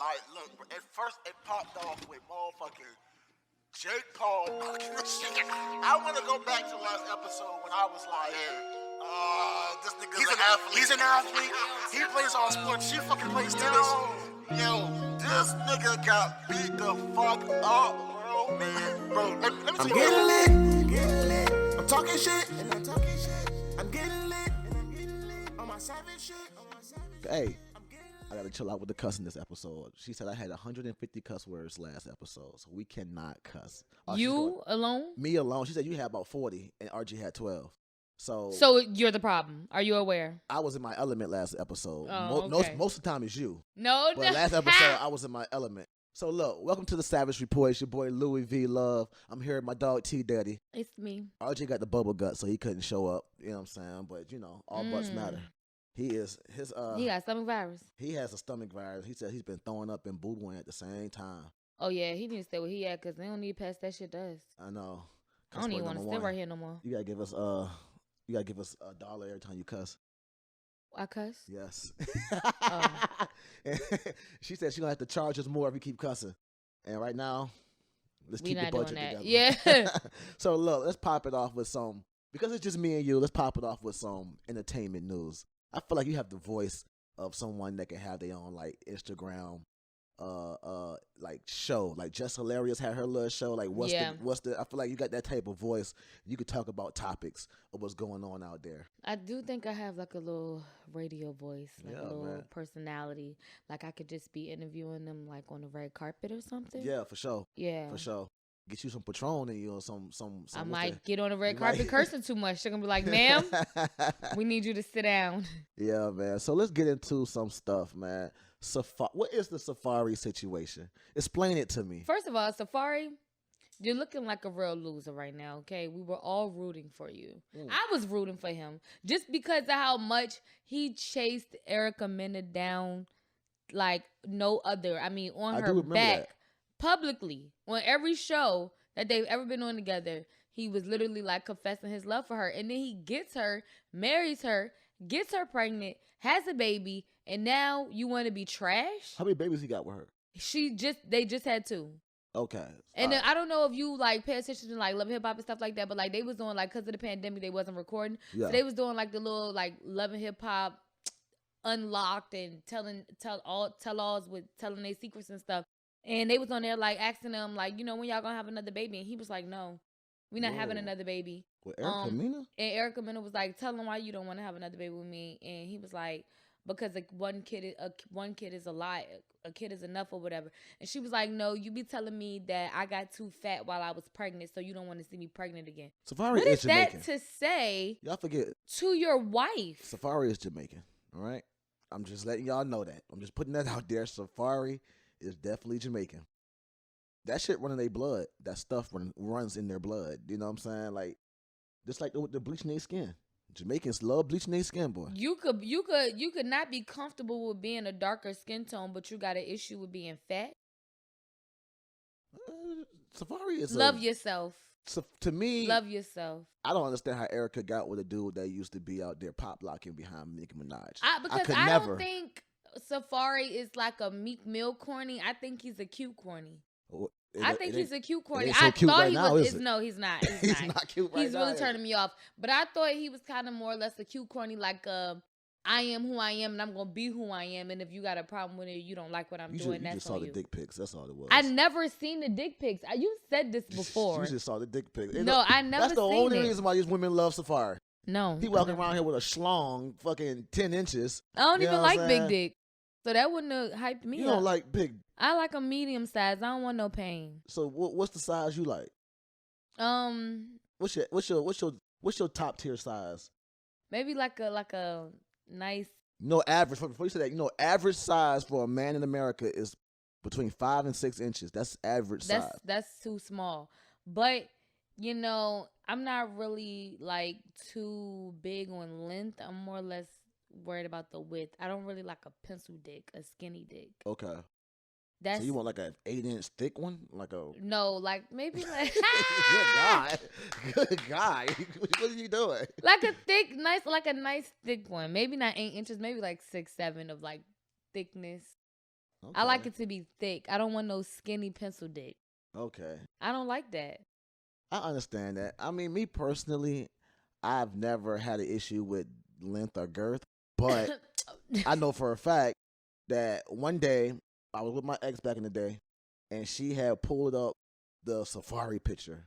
Like, look, at first it popped off with motherfucking Jake Paul knocking the shit. I want to go back to last episode when I was like, this nigga's an athlete. He's an athlete. He plays all sports. She fucking plays tennis. Yo, this nigga got beat the fuck up, bro, man. Bro, let me tell you. I'm getting lit. I'm talking shit. I'm getting lit. On my savage shit. Hey, I gotta chill out with the cussing this episode. She said I had 150 cuss words last episode, so we cannot cuss. You alone? Me alone. She said you had about 40, and RG had 12. So you're the problem. Are you aware? I was in my element last episode. Oh, okay. Most of the time it's you. But last episode I was in my element. So look, welcome to the Savage Report. It's your boy Louis V. Love. I'm here with my dog Teedaddy. It's me. RJ got the bubble gut, so he couldn't show up. You know what I'm saying? But all butts matter. He got stomach virus. He has a stomach virus. He said he's been throwing up and boodooing at the same time. Oh yeah, he needs to stay where he at because they don't need to pass that shit to us. I know. I don't even want to stay right here no more. You gotta give us $1 every time you cuss. I cuss? Yes. She said she's gonna have to charge us more if we keep cussing. And right now, let's keep the budget together. Yeah. So look, let's pop it off with because it's just me and you, let's pop it off with some entertainment news. I feel like you have the voice of someone that can have their own like Instagram like show. Like Just Hilarious had her little show. Like what's the I feel like you got that type of voice. You could talk about topics of what's going on out there. I do think I have like a little radio voice, like a little personality. Like I could just be interviewing them like on the red carpet or something. Yeah, for sure. Yeah. For sure. Get you some Patron in you or some I might get on the red carpet cursing too much. They're gonna be like, ma'am, we need you to sit down. Yeah, man. So let's get into some stuff, man. What is the Safari situation? Explain it to me. First of all, Safari, you're looking like a real loser right now, okay? We were all rooting for you. I was rooting for him just because of how much he chased Erica Mena down like no other. I mean, on her back. Publicly, on every show that they've ever been on together, he was literally like confessing his love for her. And then he gets her, marries her, gets her pregnant, has a baby, and now you want to be trash? How many babies he got with her? They just had 2. Okay. And then I don't know if you like pay attention to like Love and Hip Hop and stuff like that, but like they was doing like, because of the pandemic, they wasn't recording. Yeah. So they was doing like the little like Love and Hip Hop unlocked and telling alls with telling their secrets and stuff. And they was on there like asking them like, when y'all gonna have another baby? And he was like, no, we're not having another baby. With Erica Mena? And Erica Mena was like, tell them why you don't want to have another baby with me. And he was like, because like one kid is a lot. A kid is enough or whatever. And she was like, no, you be telling me that I got too fat while I was pregnant, so you don't want to see me pregnant again. Safari what is Jamaican. That to say? Y'all forget. To your wife. Safari is Jamaican, all right? I'm just letting y'all know that. I'm just putting that out there. Safari is definitely Jamaican. That shit running their blood. That stuff runs in their blood. You know what I'm saying? Like, just like the bleaching their skin. Jamaicans love bleaching their skin, boy. You could not be comfortable with being a darker skin tone, but you got an issue with being fat. Safari is love yourself. So to me, love yourself. I don't understand how Erica got with a dude that used to be out there pop locking behind Nicki Minaj. Because I don't think Safari is like a Meek Mill corny. I think he's a cute corny. I think he's a cute corny. So I cute thought right he now, was. No, he's not. He's not cute right he's now. He's really turning me off. But I thought he was kind of more or less a cute corny, like I am who I am, and I'm gonna be who I am. And if you got a problem with it, you don't like what I'm doing. You just saw the dick pics. That's all it was. I never seen the dick pics. You said this before. You just saw the dick pics. No, I never. That's the only reason why these women love Safari. No, he walking around here with a schlong, fucking 10 inches. I don't even like big dick. So that wouldn't have hyped me up. You don't like big. I like a medium size. I don't want no pain. So what's the size you like? What's your top tier size? Maybe like a nice. Average. Before you say that, average size for a man in America is between 5 and 6 inches. That's average size. That's too small. But I'm not really like too big on length. I'm more or less worried about the width. I don't really like a pencil dick, a skinny dick. Okay. So you want like an 8-inch thick one? Like maybe like Good guy. What are you doing? Like a nice thick one. Maybe not 8 inches, maybe like 6, 7 of like thickness. I like it to be thick. I don't want no skinny pencil dick. Okay. I don't like that. I understand that. I mean, me personally, I've never had an issue with length or girth, but I know for a fact that one day I was with my ex back in the day, and she had pulled up the Safari picture.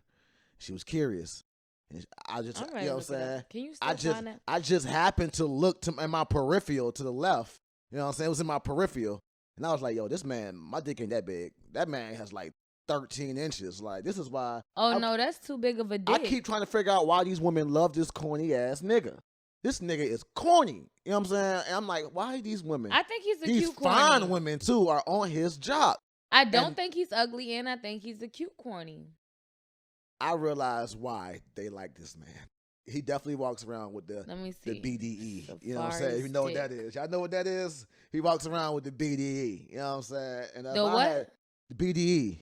She was curious. And I just, you know what I'm saying? Can you still find that? I just happened to look in my peripheral to the left. You know what I'm saying? It was in my peripheral. And I was like, yo, this man, my dick ain't that big. That man has like 13 inches. Like, this is why. No, that's too big of a dick. I keep trying to figure out why these women love this corny ass nigga. This nigga is corny. You know what I'm saying? And I'm like, why these women? I think he's a these cute corny. These fine women, too, are on his job. I don't think he's ugly, and I think he's a cute corny. I realize why they like this man. He definitely walks around with the BDE. You know what I'm saying? You know what that is. Y'all know what that is? He walks around with the BDE. You know what I'm saying? And the what? The BDE.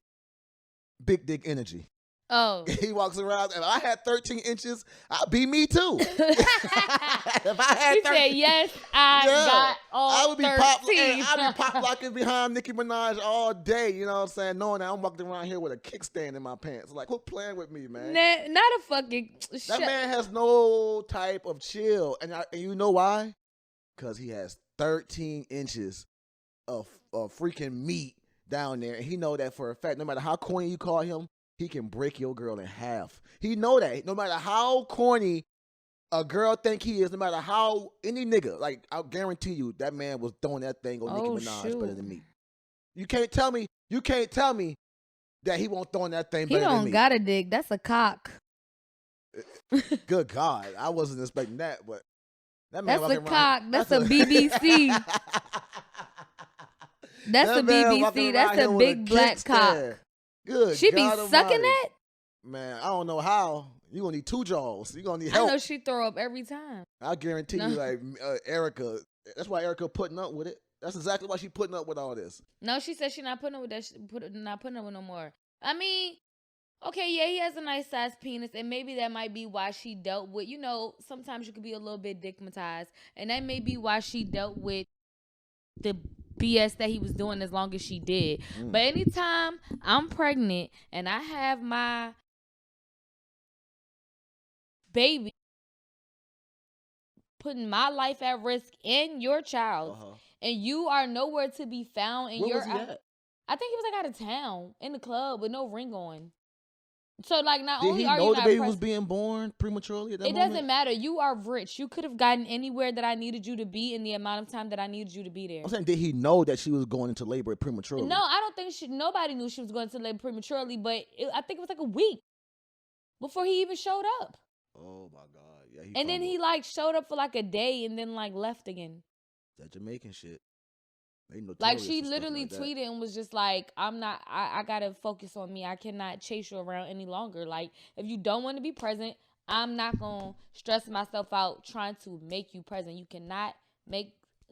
Big dick energy. Oh. He walks around. If I had 13 inches, I'd be me too. If I had 13, said, yes, got all I would be 13. I'd be pop locking behind Nicki Minaj all day. You know what I'm saying? Knowing that I'm walking around here with a kickstand in my pants. Like, quit playing with me, man. Not a fucking. That man has no type of chill. And you know why? Because he has 13 inches of freaking meat down there. And he know that for a fact. No matter how corny you call him, he can break your girl in half. He know that. No matter how corny a girl think he is, no matter how any nigga, like, I guarantee you that man was throwing that thing on Nicki Minaj better than me. You can't tell me that he won't throw that thing better than me. He don't got a dick. That's a cock. Good God. I wasn't expecting that, but that man that's a cock. That's a BBC. That's a BBC. That's a big black cock. Good. She be sucking it? Man, I don't know how. You're going to need 2 jaws. You're going to need help. I know she throw up every time. I guarantee you, like, Erica, that's why Erica putting up with it. That's exactly why she putting up with all this. No, she said she not putting up with that. Not putting up with no more. I mean, okay, yeah, he has a nice size penis, and maybe that might be why she dealt with, you know, sometimes you could be a little bit dickmatized, and that may be why she dealt with the BS that he was doing as long as she did. But anytime I'm pregnant and I have my baby, putting my life at risk and your child, and you are nowhere to be found. And where was he at? I think he was like out of town in the club with no ring on. So, like, not Did only he are know you the not baby was being born prematurely at that moment? It doesn't matter. You are rich. You could have gotten anywhere that I needed you to be in the amount of time that I needed you to be there. I'm saying, did he know that she was going into labor prematurely? No, I don't think nobody knew she was going into labor prematurely, but I think it was like a week before he even showed up. Oh, my God. Yeah. Then he, like, showed up for, like, a day and then, like, left again. That Jamaican shit. Like, she literally tweeted and was just like, I gotta focus on me. I cannot chase you around any longer. Like, if you don't want to be present, I'm not gonna stress myself out trying to make you present. You cannot make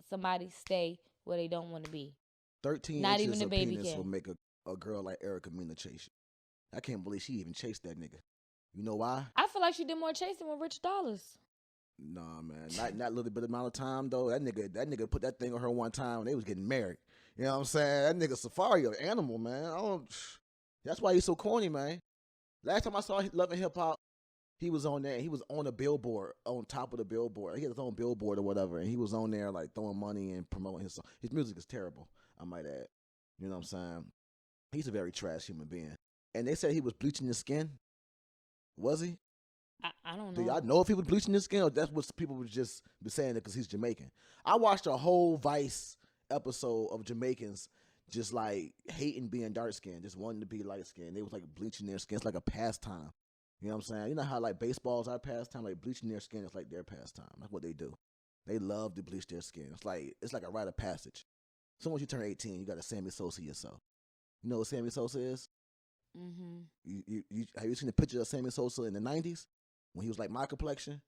somebody stay where they don't want to be. 13 not inches even a baby penis can. Will make a girl like Erica Mena chase you. I can't believe she even chased that nigga. You know why? I feel like she did more chasing with Rich Dollars. Nah, man, not a little bit amount of time though. That nigga put that thing on her one time when they was getting married. You know what I'm saying? That nigga Safari, an animal, man. That's why he's so corny, man. Last time I saw Love and Hip Hop, he was on there. He was on a billboard, on top of the billboard. He had his own billboard or whatever, and he was on there like throwing money and promoting his song. His music is terrible, I might add. You know what I'm saying? He's a very trash human being. And they said he was bleaching his skin. Was he? I don't know. Do y'all know if he was bleaching his skin, or that's what people was just saying it because he's Jamaican? I watched a whole Vice episode of Jamaicans just like hating being dark skinned, just wanting to be light skinned. They was like bleaching their skin. It's like a pastime. You know what I'm saying? You know how like baseball's our pastime, like bleaching their skin is like their pastime. That's what they do. They love to bleach their skin. It's like a rite of passage. So once you turn 18, you got to Sammy Sosa yourself. You know what Sammy Sosa is? Mm-hmm. You have you seen the picture of Sammy Sosa in the 90s when he was like my complexion?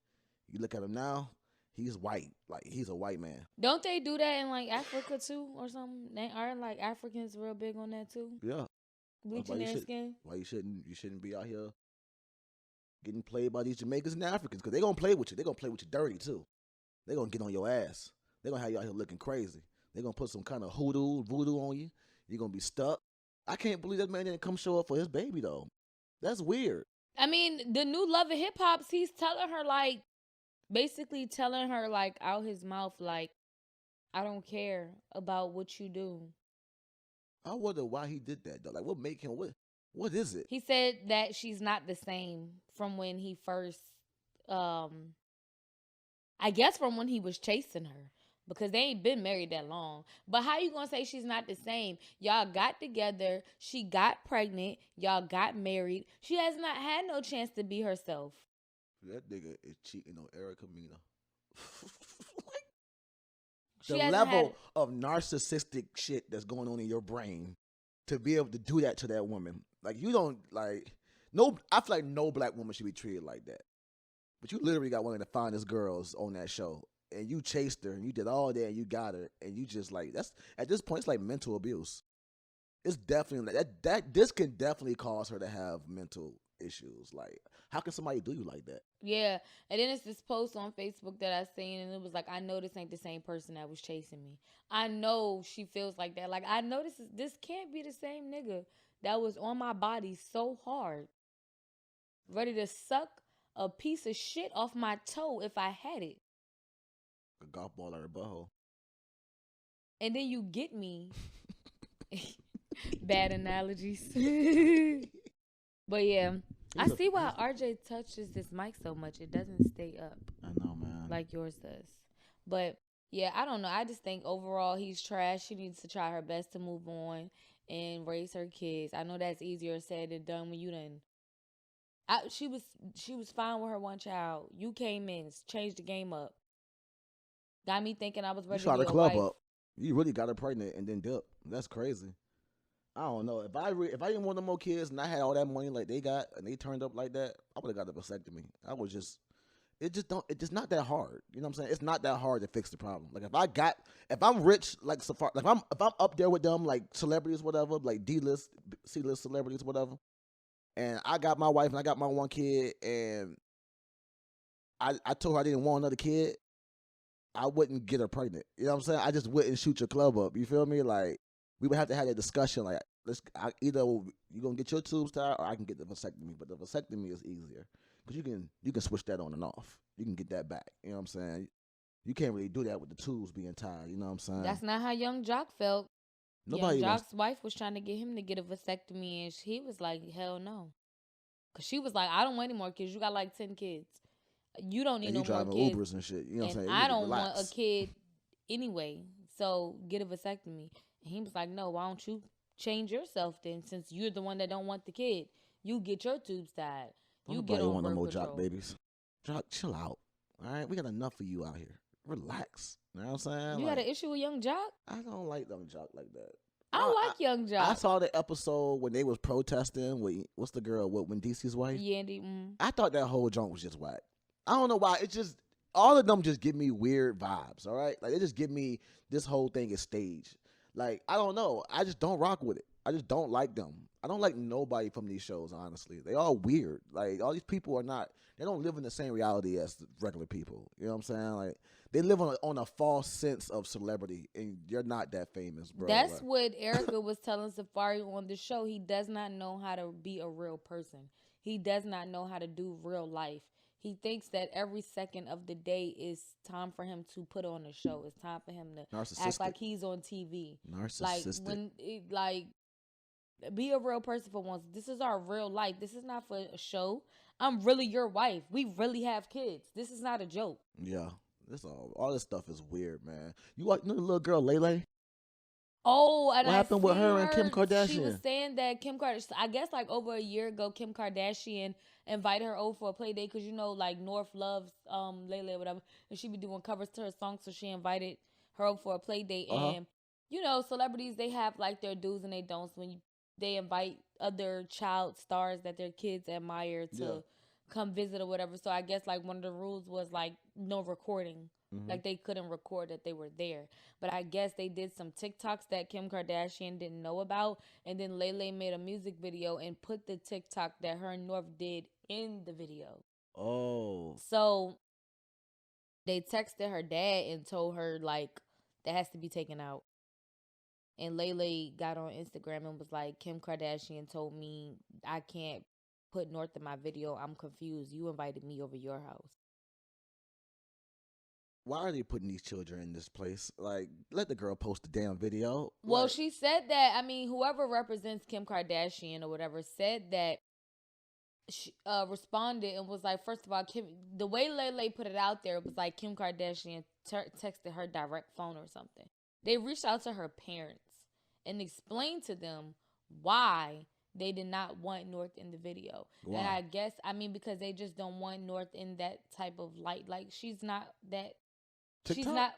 You look at him now, he's white. Like he's a white man. Don't they do that in like Africa too or something? They aren't like Africans real big on that too? Yeah. Bleaching their skin? Why you shouldn't be out here getting played by these Jamaicans and Africans, because they're going to play with you. They're going to play with you dirty too. They're going to get on your ass. They're going to have you out here looking crazy. They're gonna put some kind of voodoo on you. You're gonna be stuck. I can't believe that man didn't come show up for his baby though. That's weird. I mean, the new Love and Hip Hops, he's telling her like, basically telling her like out his mouth like, I don't care about what you do. I wonder why he did that though. Like, what make him? What is it? He said that she's not the same from when he first, I guess from when he was chasing her. Because they ain't been married that long. But how you gonna say she's not the same? Y'all got together. She got pregnant. Y'all got married. She has not had no chance to be herself. That nigga is cheating on Erica Mena. She The level of narcissistic shit that's going on in your brain to be able to do that to that woman. Like, you don't, like, no, I feel like no black woman should be treated like that. But you literally got one of the finest girls on that show. And you chased her, and you did all that, and you got her, and you just like, that's, at this point, it's like mental abuse. It's definitely like this can definitely cause her to have mental issues. Like, how can somebody do you like that? Yeah, and then it's this post on Facebook that I seen, and it was like, I know this ain't the same person that was chasing me. I know she feels like that. Like, I know this can't be the same nigga that was on my body so hard, ready to suck a piece of shit off my toe if I had it. A golf ball or a butthole. And then you get me. Bad analogies. But yeah, I see why RJ touches this mic so much. It doesn't stay up. I know, man. Like yours does. But yeah, I don't know. I just think overall he's trash. She needs to try her best to move on and raise her kids. I know that's easier said than done when you done. She was fine with her one child. You came in, changed the game up. Got me thinking I was ready to be a wife. You shot the club up. You really got her pregnant and then dipped. That's crazy. I don't know. If I didn't want no more kids and I had all that money like they got and they turned up like that, I would have got a vasectomy. It's not that hard. You know what I'm saying? It's not that hard to fix the problem. Like if I'm rich, like if I'm up there with them, like celebrities, whatever, like D-list, C-list celebrities, whatever, and I got my wife and I got my one kid and I told her I didn't want another kid, I wouldn't get her pregnant. You know what I'm saying? I just wouldn't shoot your club up. You feel me? Like, we would have to have a discussion. Like, either you gonna get your tubes tied or I can get the vasectomy. But the vasectomy is easier because you can switch that on and off. You can get that back. You know what I'm saying? You can't really do that with the tubes being tied. You know what I'm saying? That's not how Young Jock felt. Nobody Young Jock's wife was trying to get him to get a vasectomy, and he was like, "Hell no," because she was like, "I don't want any more kids. You got like 10 kids. You don't need no more kids. Ubers and shit. You know what I'm saying? I don't want a kid anyway. So get a vasectomy." And he was like, "No, why don't you change yourself then? Since you're the one that don't want the kid, you get your tubes tied. You get on birth control." No more Jock babies. Jock, chill out. All right, we got enough of you out here. Relax. You know what I'm saying? You got an issue with Young Jock? I don't like Young Jock like that. I like Young Jock. I saw the episode when they was protesting with what's the girl? When DC's wife? Yandy. I thought that whole joint was just whack. I don't know why. It's just all of them just give me weird vibes. All right, like they just give me this whole thing is staged. Like, I don't know. I just don't rock with it. I just don't like them. I don't like nobody from these shows, honestly. They all weird. Like, all these people they don't live in the same reality as regular people. You know what I'm saying? Like, they live on a false sense of celebrity, and you're not that famous, bro. That's what Erica was telling Safari on the show. He does not know how to be a real person. He does not know how to do real life. He thinks that every second of the day is time for him to put on a show. It's time for him to act like he's on TV. Narcissistic. Be a real person for once. This is our real life. This is not for a show. I'm really your wife. We really have kids. This is not a joke. Yeah, all this stuff is weird, man. You know the little girl Lele? Oh, and what happened with her and Kim Kardashian? She was saying that Kim Kardashian, I guess like over a year ago, Kim Kardashian invited her over for a play date because, you know, like North loves Lele or whatever, and she be doing covers to her songs, so she invited her over for a play date. And, you know, celebrities, they have like their do's and they don'ts when they invite other child stars that their kids admire to come visit or whatever. So I guess like one of the rules was like no recording. Mm-hmm. Like they couldn't record that they were there. But I guess they did some TikToks that Kim Kardashian didn't know about. And then Lele made a music video and put the TikTok that her and North did in the video. Oh. So they texted her dad and told her like that has to be taken out. And Lele got on Instagram and was like, Kim Kardashian told me I can't put North in my video. I'm confused. You invited me over your house. Why are they putting these children in this place? Like, let the girl post the damn video. Well, like, she said that, I mean, whoever represents Kim Kardashian or whatever said that she responded and was like, first of all, Kim, the way Lele put it out there, it was like Kim Kardashian texted her direct phone or something. They reached out to her parents and explained to them why they did not want North in the video. Wow. And I guess, I mean, because they just don't want North in that type of light. Like, she's not that... TikTok?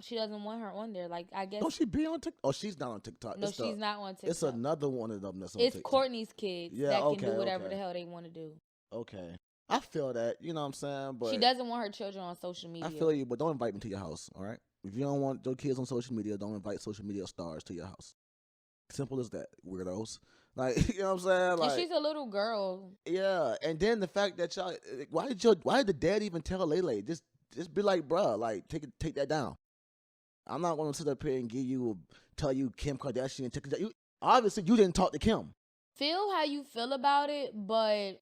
She doesn't want her on there. Like, I guess. Don't she be on TikTok? Oh, she's not on TikTok. No, she's not on TikTok. It's another one of them that's on TikTok. TikTok. It's Courtney's kids that can do whatever the hell they want to do. Okay. I feel that. You know what I'm saying? But she doesn't want her children on social media. I feel you, but don't invite me to your house, all right? If you don't want your kids on social media, don't invite social media stars to your house. Simple as that, weirdos. Like, you know what I'm saying? Like, and she's a little girl. Yeah. And then the fact that y'all, why did the dad even tell Lele? Just be like, bruh, like, take that down. I'm not going to sit up here and tell you Kim Kardashian. Obviously, you didn't talk to Kim. Feel how you feel about it, but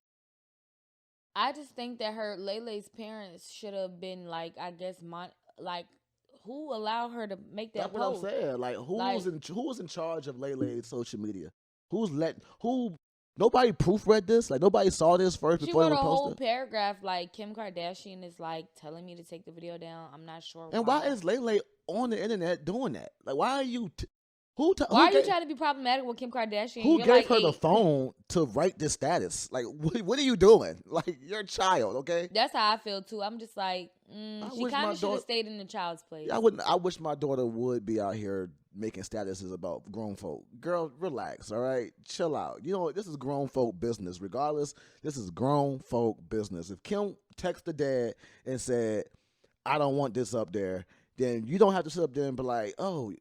I just think that Lele's parents should have been, like, I guess, who allowed her to make that post? That's what I'm saying. Like, who was in charge of Lele's social media? Nobody proofread this. Like, nobody saw this first before it was posted. She wrote a whole paragraph like, Kim Kardashian is, like, telling me to take the video down. I'm not sure why. And why is Lele on the internet doing that? Like, why are you... Why are you trying to be problematic with Kim Kardashian? Who gave her the phone to write this status? Like, what are you doing? Like, you're a child, okay? That's how I feel, too. I'm just like, she kind of should have stayed in the child's place. Yeah, I wish my daughter would be out here making statuses about grown folk. Girl, relax, all right? Chill out. You know what? This is grown folk business. Regardless, this is grown folk business. If Kim texted the dad and said, I don't want this up there, then you don't have to sit up there and be like, oh,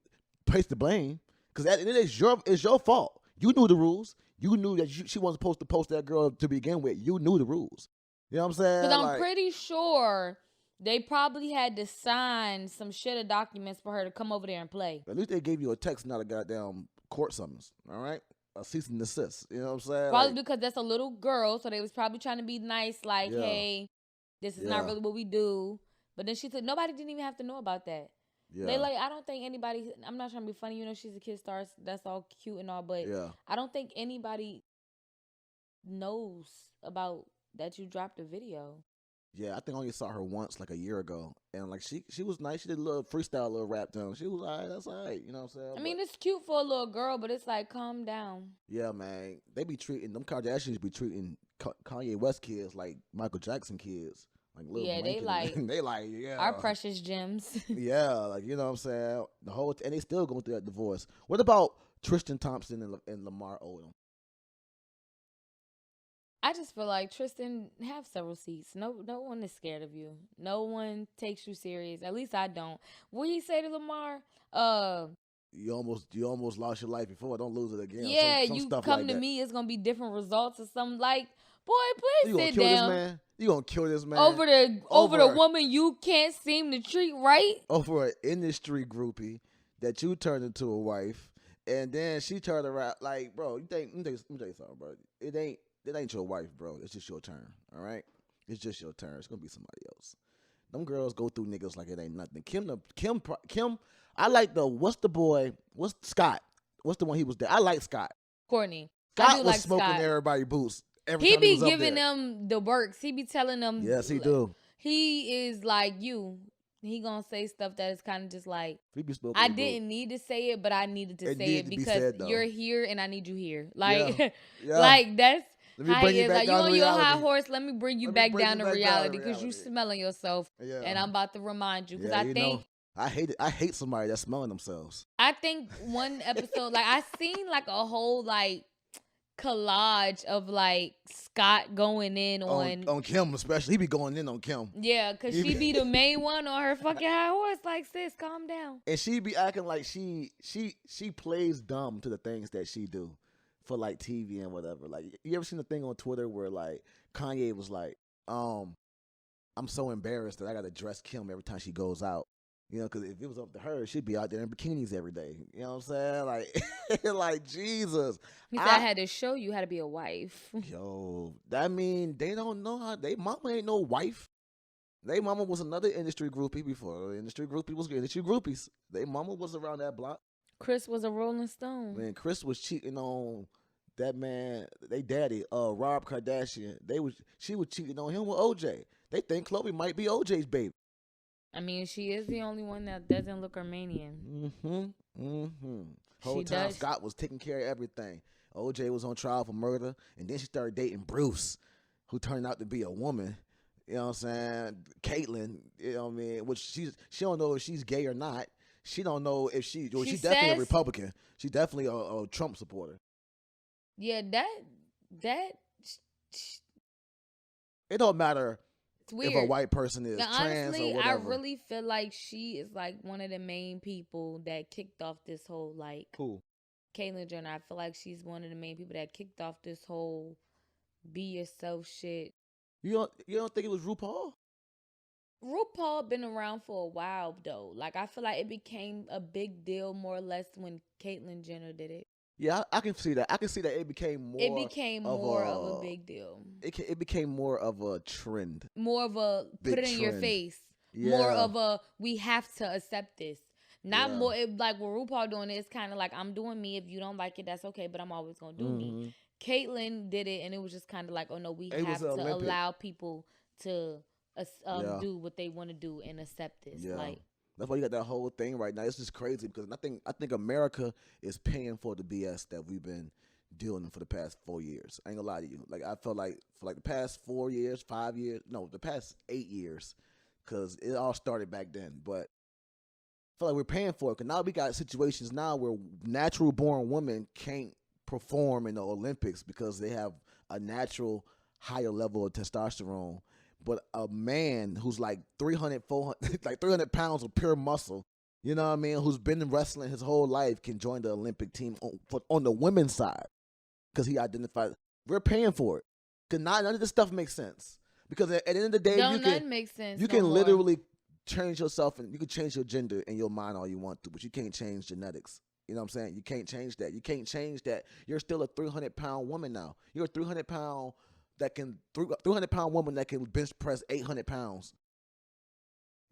place the blame. Because it's your fault. You knew the rules. You knew that she wasn't supposed to post that girl to begin with. You knew the rules. You know what I'm saying? Because I'm pretty sure they probably had to sign some shit of documents for her to come over there and play. At least they gave you a text, not a goddamn court summons. All right? A cease and desist. You know what I'm saying? Probably because that's a little girl, so they was probably trying to be nice, like, hey, this is not really what we do. But then she said, nobody didn't even have to know about that. Yeah. I don't think anybody, I'm not trying to be funny, you know, she's a kid star, that's all cute and all, but I don't think anybody knows about that you dropped a video. Yeah, I think I only saw her once, like a year ago, and like she was nice. She did a little freestyle, little rap down. She was alright. That's alright. You know what I'm saying? I mean, it's cute for a little girl, but it's like, calm down. Yeah, man. They be treating them Kardashians be treating Kanye West kids like Michael Jackson kids. Like little they like our precious gems. Yeah, like, you know what I'm saying? And they still going through that divorce. What about Tristan Thompson and Lamar Odom? I just feel like, Tristan, have several seats. No one is scared of you. No one takes you serious. At least I don't. What he say to Lamar? You almost lost your life before. Don't lose it again. Yeah, some you stuff come like to that. Me, it's gonna be different results or something. Like, boy, please sit down. You gonna kill this man over the woman you can't seem to treat right? Over an industry groupie that you turned into a wife, and then she turned around like, bro, let me tell you something, bro. It ain't your wife, bro. It's just your turn. All right, it's just your turn. It's gonna be somebody else. Them girls go through niggas like it ain't nothing. Kim. I like what's Scott? What's the one he was there? I like Scott. Courtney. Scott was smoking everybody boots. He be giving them the works. He be telling them. Yes, he do. He is like you. He gonna say stuff that is kind of just like, I didn't need to say it, but I needed to say it because you're here and I need you here. Like, yeah. Like that's how he is. Like, you on your high horse. Let me bring you back down to reality because you smelling yourself. Yeah. And I'm about to remind you because I think. I hate somebody that's smelling themselves. I think one episode, like I seen like a whole like collage of like Scott going in on Kim, especially. He be going in on Kim. Yeah, because she be the main one on her fucking high horse. Like, sis, calm down. And she be acting like she plays dumb to the things that she do for like TV and whatever. Like, you ever seen the thing on Twitter where like Kanye was like, I'm so embarrassed that I gotta dress Kim every time she goes out. You know, because if it was up to her, she'd be out there in bikinis every day. You know what I'm saying? Like, like Jesus. He said, I had to show you how to be a wife. Yo, that mean they don't know how. They mama ain't no wife. They mama was another industry groupie before. Industry groupie was industry groupies. They mama was around that block. Chris was a Rolling Stone. Man, Chris was cheating on that man. They daddy, Rob Kardashian. She was cheating on him with OJ. They think Khloe might be OJ's baby. I mean, she is the only one that doesn't look Armenian. Whole time Scott was taking care of everything. OJ was on trial for murder, and then she started dating Bruce, who turned out to be a woman. You know what I'm saying? Caitlyn, you know what I mean? Which she don't know if she's gay or not. She don't know if she's definitely a Republican. She's definitely a Trump supporter. Yeah, that it don't matter. Weird. If a white person is now, trans honestly, or whatever. I really feel like she is like one of the main people that kicked off this whole like Caitlyn Jenner. I feel like she's one of the main people that kicked off this whole be yourself shit. You don't think it was RuPaul? RuPaul been around for a while though. Like I feel like it became a big deal more or less when Caitlyn Jenner did it. Yeah, I can see that. I can see that it became more. It became more of a big deal. It became more of a trend. More of a put it in your face. Yeah. More of a we have to accept this. Not more like what RuPaul doing. It's kind of like I'm doing me. If you don't like it, that's okay. But I'm always gonna do me. Caitlyn did it, and it was just kind of like, oh no, we have to allow people to do what they want to do and accept this. Yeah. Like. That's why you got that whole thing right now. It's just crazy because I think America is paying for the BS that we've been dealing for the past 4 years. I ain't gonna lie to you. Like I feel like for like the past 4 years, 5 years, no, the past 8 years, because it all started back then. But I feel like we're paying for it because now we got situations now where natural born women can't perform in the Olympics because they have a natural higher level of testosterone. But a man who's like 300, 400, like 300 pounds of pure muscle, you know what I mean, who's been wrestling his whole life can join the Olympic team on the women's side because he identified. We're paying for it. Because none of this stuff makes sense. Because at the end of the day, you can literally change yourself and you can change your gender and your mind all you want to, but you can't change genetics. You know what I'm saying? You can't change that. You can't change that. You're still a 300-pound woman now. You're a 300-pound 300-pound woman that can bench press 800 pounds.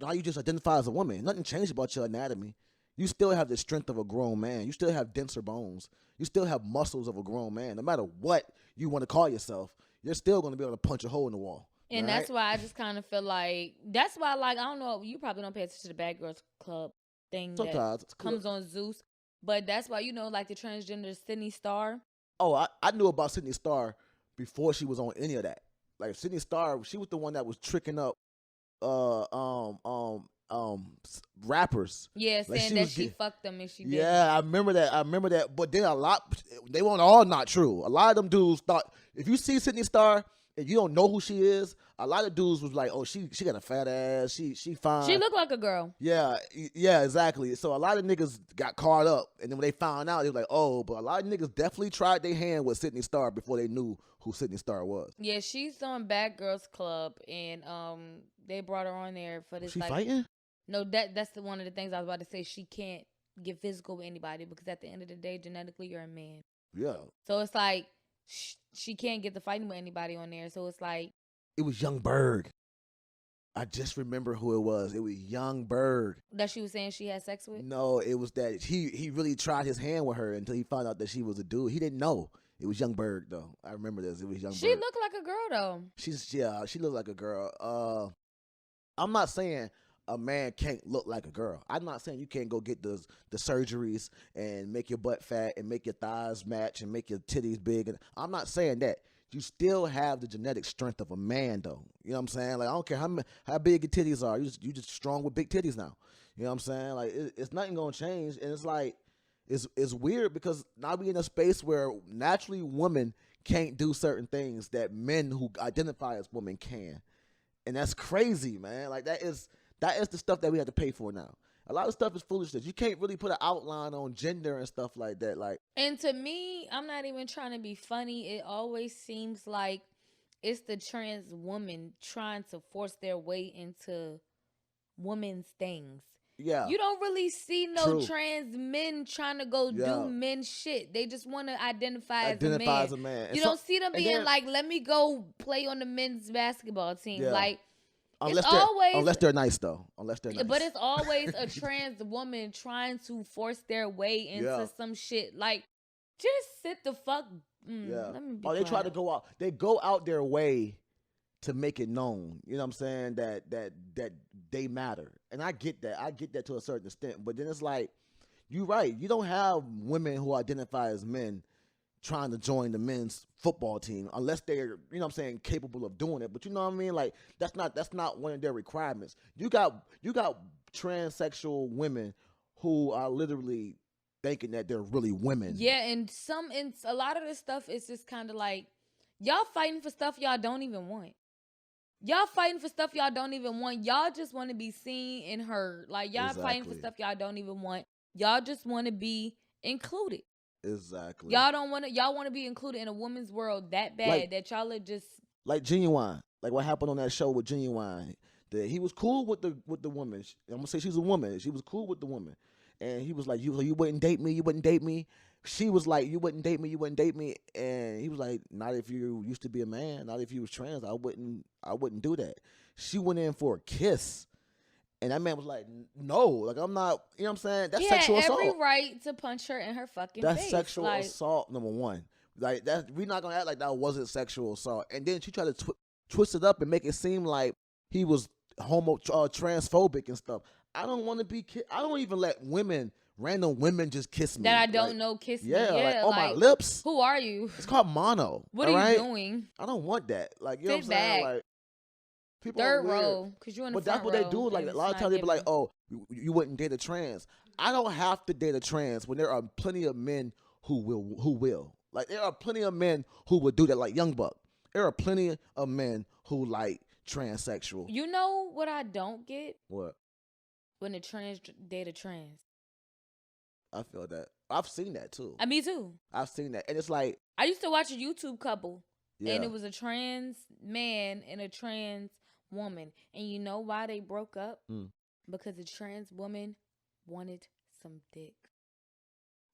Now you just identify as a woman. Nothing changed about your anatomy. You still have the strength of a grown man. You still have denser bones. You still have muscles of a grown man. No matter what you want to call yourself, you're still going to be able to punch a hole in the wall. And that's why I just kind of feel like, that's why, like, I don't know, you probably don't pay attention to the Bad Girls Club thing sometimes that comes on Zeus. But that's why, you know, like the transgender Sydney Starr. Oh, I knew about Sydney Starr before she was on any of that. Like Sydney Starr, she was the one that was tricking up rappers. Yeah, saying that she fucked them and she did. Yeah, I remember that. But then they weren't all not true. A lot of them dudes thought, if you see Sydney Starr and you don't know who she is, a lot of dudes was like, oh, she got a fat ass, she fine. She looked like a girl. Yeah, exactly. So a lot of niggas got caught up, and then when they found out, they were like, oh, but a lot of niggas definitely tried their hand with Sydney Starr before they knew who Sydney Starr was. Yeah, she's on Bad Girls Club, and they brought her on there for this. She fighting? No, that's one of the things I was about to say. She can't get physical with anybody because at the end of the day, genetically, you're a man. Yeah. So it's like she can't get to fighting with anybody on there. So it's like. It was Young Berg. I just remember who it was. It was Young Berg. That she was saying she had sex with? No, it was that he really tried his hand with her until he found out that she was a dude. He didn't know. It was Young Berg, though. I remember this. It was Young Berg. She looked like a girl, though. She looked like a girl. I'm not saying a man can't look like a girl. I'm not saying you can't go get the surgeries and make your butt fat and make your thighs match and make your titties big. I'm not saying that. You still have the genetic strength of a man, though. You know what I'm saying? Like, I don't care how big your titties are. You just strong with big titties now. You know what I'm saying? Like, it's nothing gonna change. And it's like, it's weird because now we in a space where naturally women can't do certain things that men who identify as women can. And that's crazy, man. Like, that is the stuff that we have to pay for now. A lot of stuff is foolishness. You can't really put an outline on gender and stuff like that. Like, and to me, I'm not even trying to be funny. It always seems like it's the trans woman trying to force their way into women's things. Yeah. You don't really see no True. trans men trying to go do men shit. They just want to identify as a man. You don't see them being like, let me go play on the men's basketball team. Yeah. Like, Unless they're nice, though. Unless they're nice. But it's always a trans woman trying to force their way into some shit. Like, just sit the fuck. Let me be quiet. They try to go out. They go out their way to make it known. You know what I'm saying? That they matter. And I get that. I get that to a certain extent. But then it's like, you're right. You don't have women who identify as men trying to join the men's football team unless they're, you know what I'm saying, capable of doing it. But you know what I mean? Like, that's not one of their requirements. You got transsexual women who are literally thinking that they're really women. Yeah, and a lot of this stuff is just kind of like, y'all fighting for stuff y'all don't even want. Y'all fighting for stuff y'all don't even want. Y'all just want to be seen and heard. Like, y'all fighting for stuff y'all don't even want. Y'all just want to be included. Exactly. Y'all want to be included in a woman's world that bad that y'all are just like Genuine. Like what happened on that show with Genuine. That he was cool with the woman. I'm gonna say she's a woman. She was cool with the woman, and he was like, "You wouldn't date me. You wouldn't date me." She was like, "You wouldn't date me. You wouldn't date me." And he was like, "Not if you used to be a man. Not if you was trans. I wouldn't do that." She went in for a kiss. And that man was like, no, like, I'm not, you know what I'm saying? That's sexual assault. He had every right to punch her in her fucking face. That's sexual assault, number one. Like, we're not going to act like that wasn't sexual assault. And then she tried to twist it up and make it seem like he was transphobic and stuff. I don't want to be, I don't even let random women just kiss me. That I don't know kiss me. Yeah, like, on my lips. Who are you? It's called mono. What are you doing? I don't want that. Like, you know what I'm saying? Like, people third row, because you're in the front row. But that's what they do. Like, a lot of times they be like, oh, you wouldn't date a trans. I don't have to date a trans when there are plenty of men who will. Like, there are plenty of men who would do that, like Young Buck. There are plenty of men who like transsexual. You know what I don't get? What? When a trans date a trans. I feel that. I've seen that, too. Me, too. I've seen that. And it's like, I used to watch a YouTube couple. Yeah. And it was a trans man and a trans woman. And you know why they broke up? Because the trans woman wanted some dick.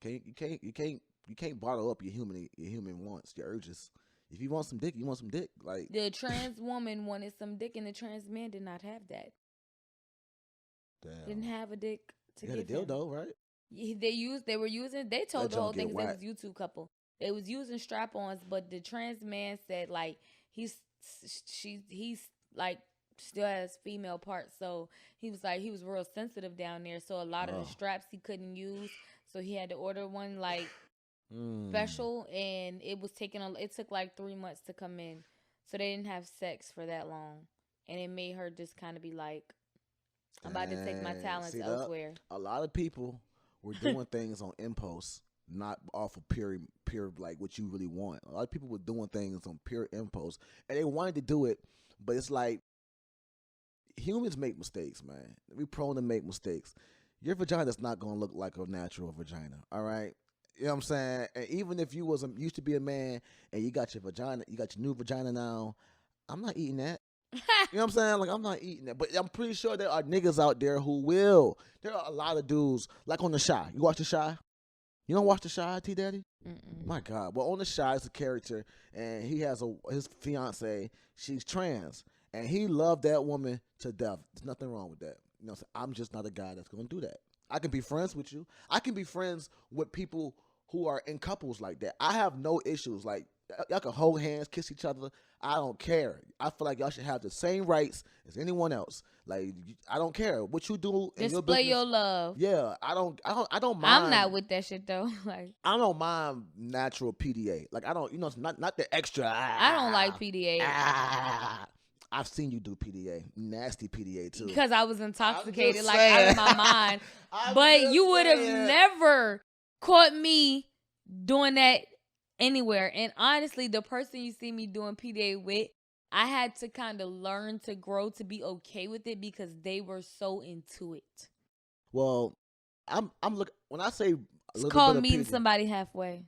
You can't bottle up your human wants, your urges. If you want some dick, you want some dick. Like, the trans woman wanted some dick and the trans man did not have that. Damn. Didn't have a dick to give him. Had a dildo, right? They told the whole thing because it was YouTube couple. They was using strap-ons, but the trans man said like he's like still has female parts, so he was real sensitive down there. So a lot of the straps he couldn't use, so he had to order one like special, and it took like 3 months to come in, so they didn't have sex for that long, and it made her just kind of be like, I'm about to take my talents elsewhere. A lot of people were doing things on impulse, not off of pure like what you really want. A lot of people were doing things on pure impulse, and they wanted to do it, but it's like humans make mistakes, man. We're prone to make mistakes. Your vagina is not gonna look like a natural vagina, all right? You know what I'm saying? And even if you used to be a man and you got your new vagina now, I'm not eating that. You know what I'm saying? Like, I'm not eating that. But I'm pretty sure there are niggas out there who will. There are a lot of dudes, like on The Chi. You watch The Chi? You don't watch The Chi, Teedaddy? My God. Well, on The Chi, it's a character, and he has his fiance. She's trans, and he loved that woman to death. There's nothing wrong with that. You know, I'm just not a guy that's going to do that. I can be friends with you. I can be friends with people who are in couples like that. I have no issues. Like, y'all can hold hands, kiss each other. I don't care. I feel like y'all should have the same rights as anyone else. Like, I don't care what you do in your business. Display your love. Yeah, I don't mind. I'm not with that shit though. Like, I don't mind natural PDA. Like, I don't, not the extra. I don't like PDA. I've seen you do PDA, nasty PDA too. Because I was intoxicated, like out of my mind. But you would have never caught me doing that anywhere. And honestly, the person you see me doing PDA with, I had to kind of learn to grow to be okay with it because they were so into it. Well, I'm looking when I say it's called meeting somebody halfway.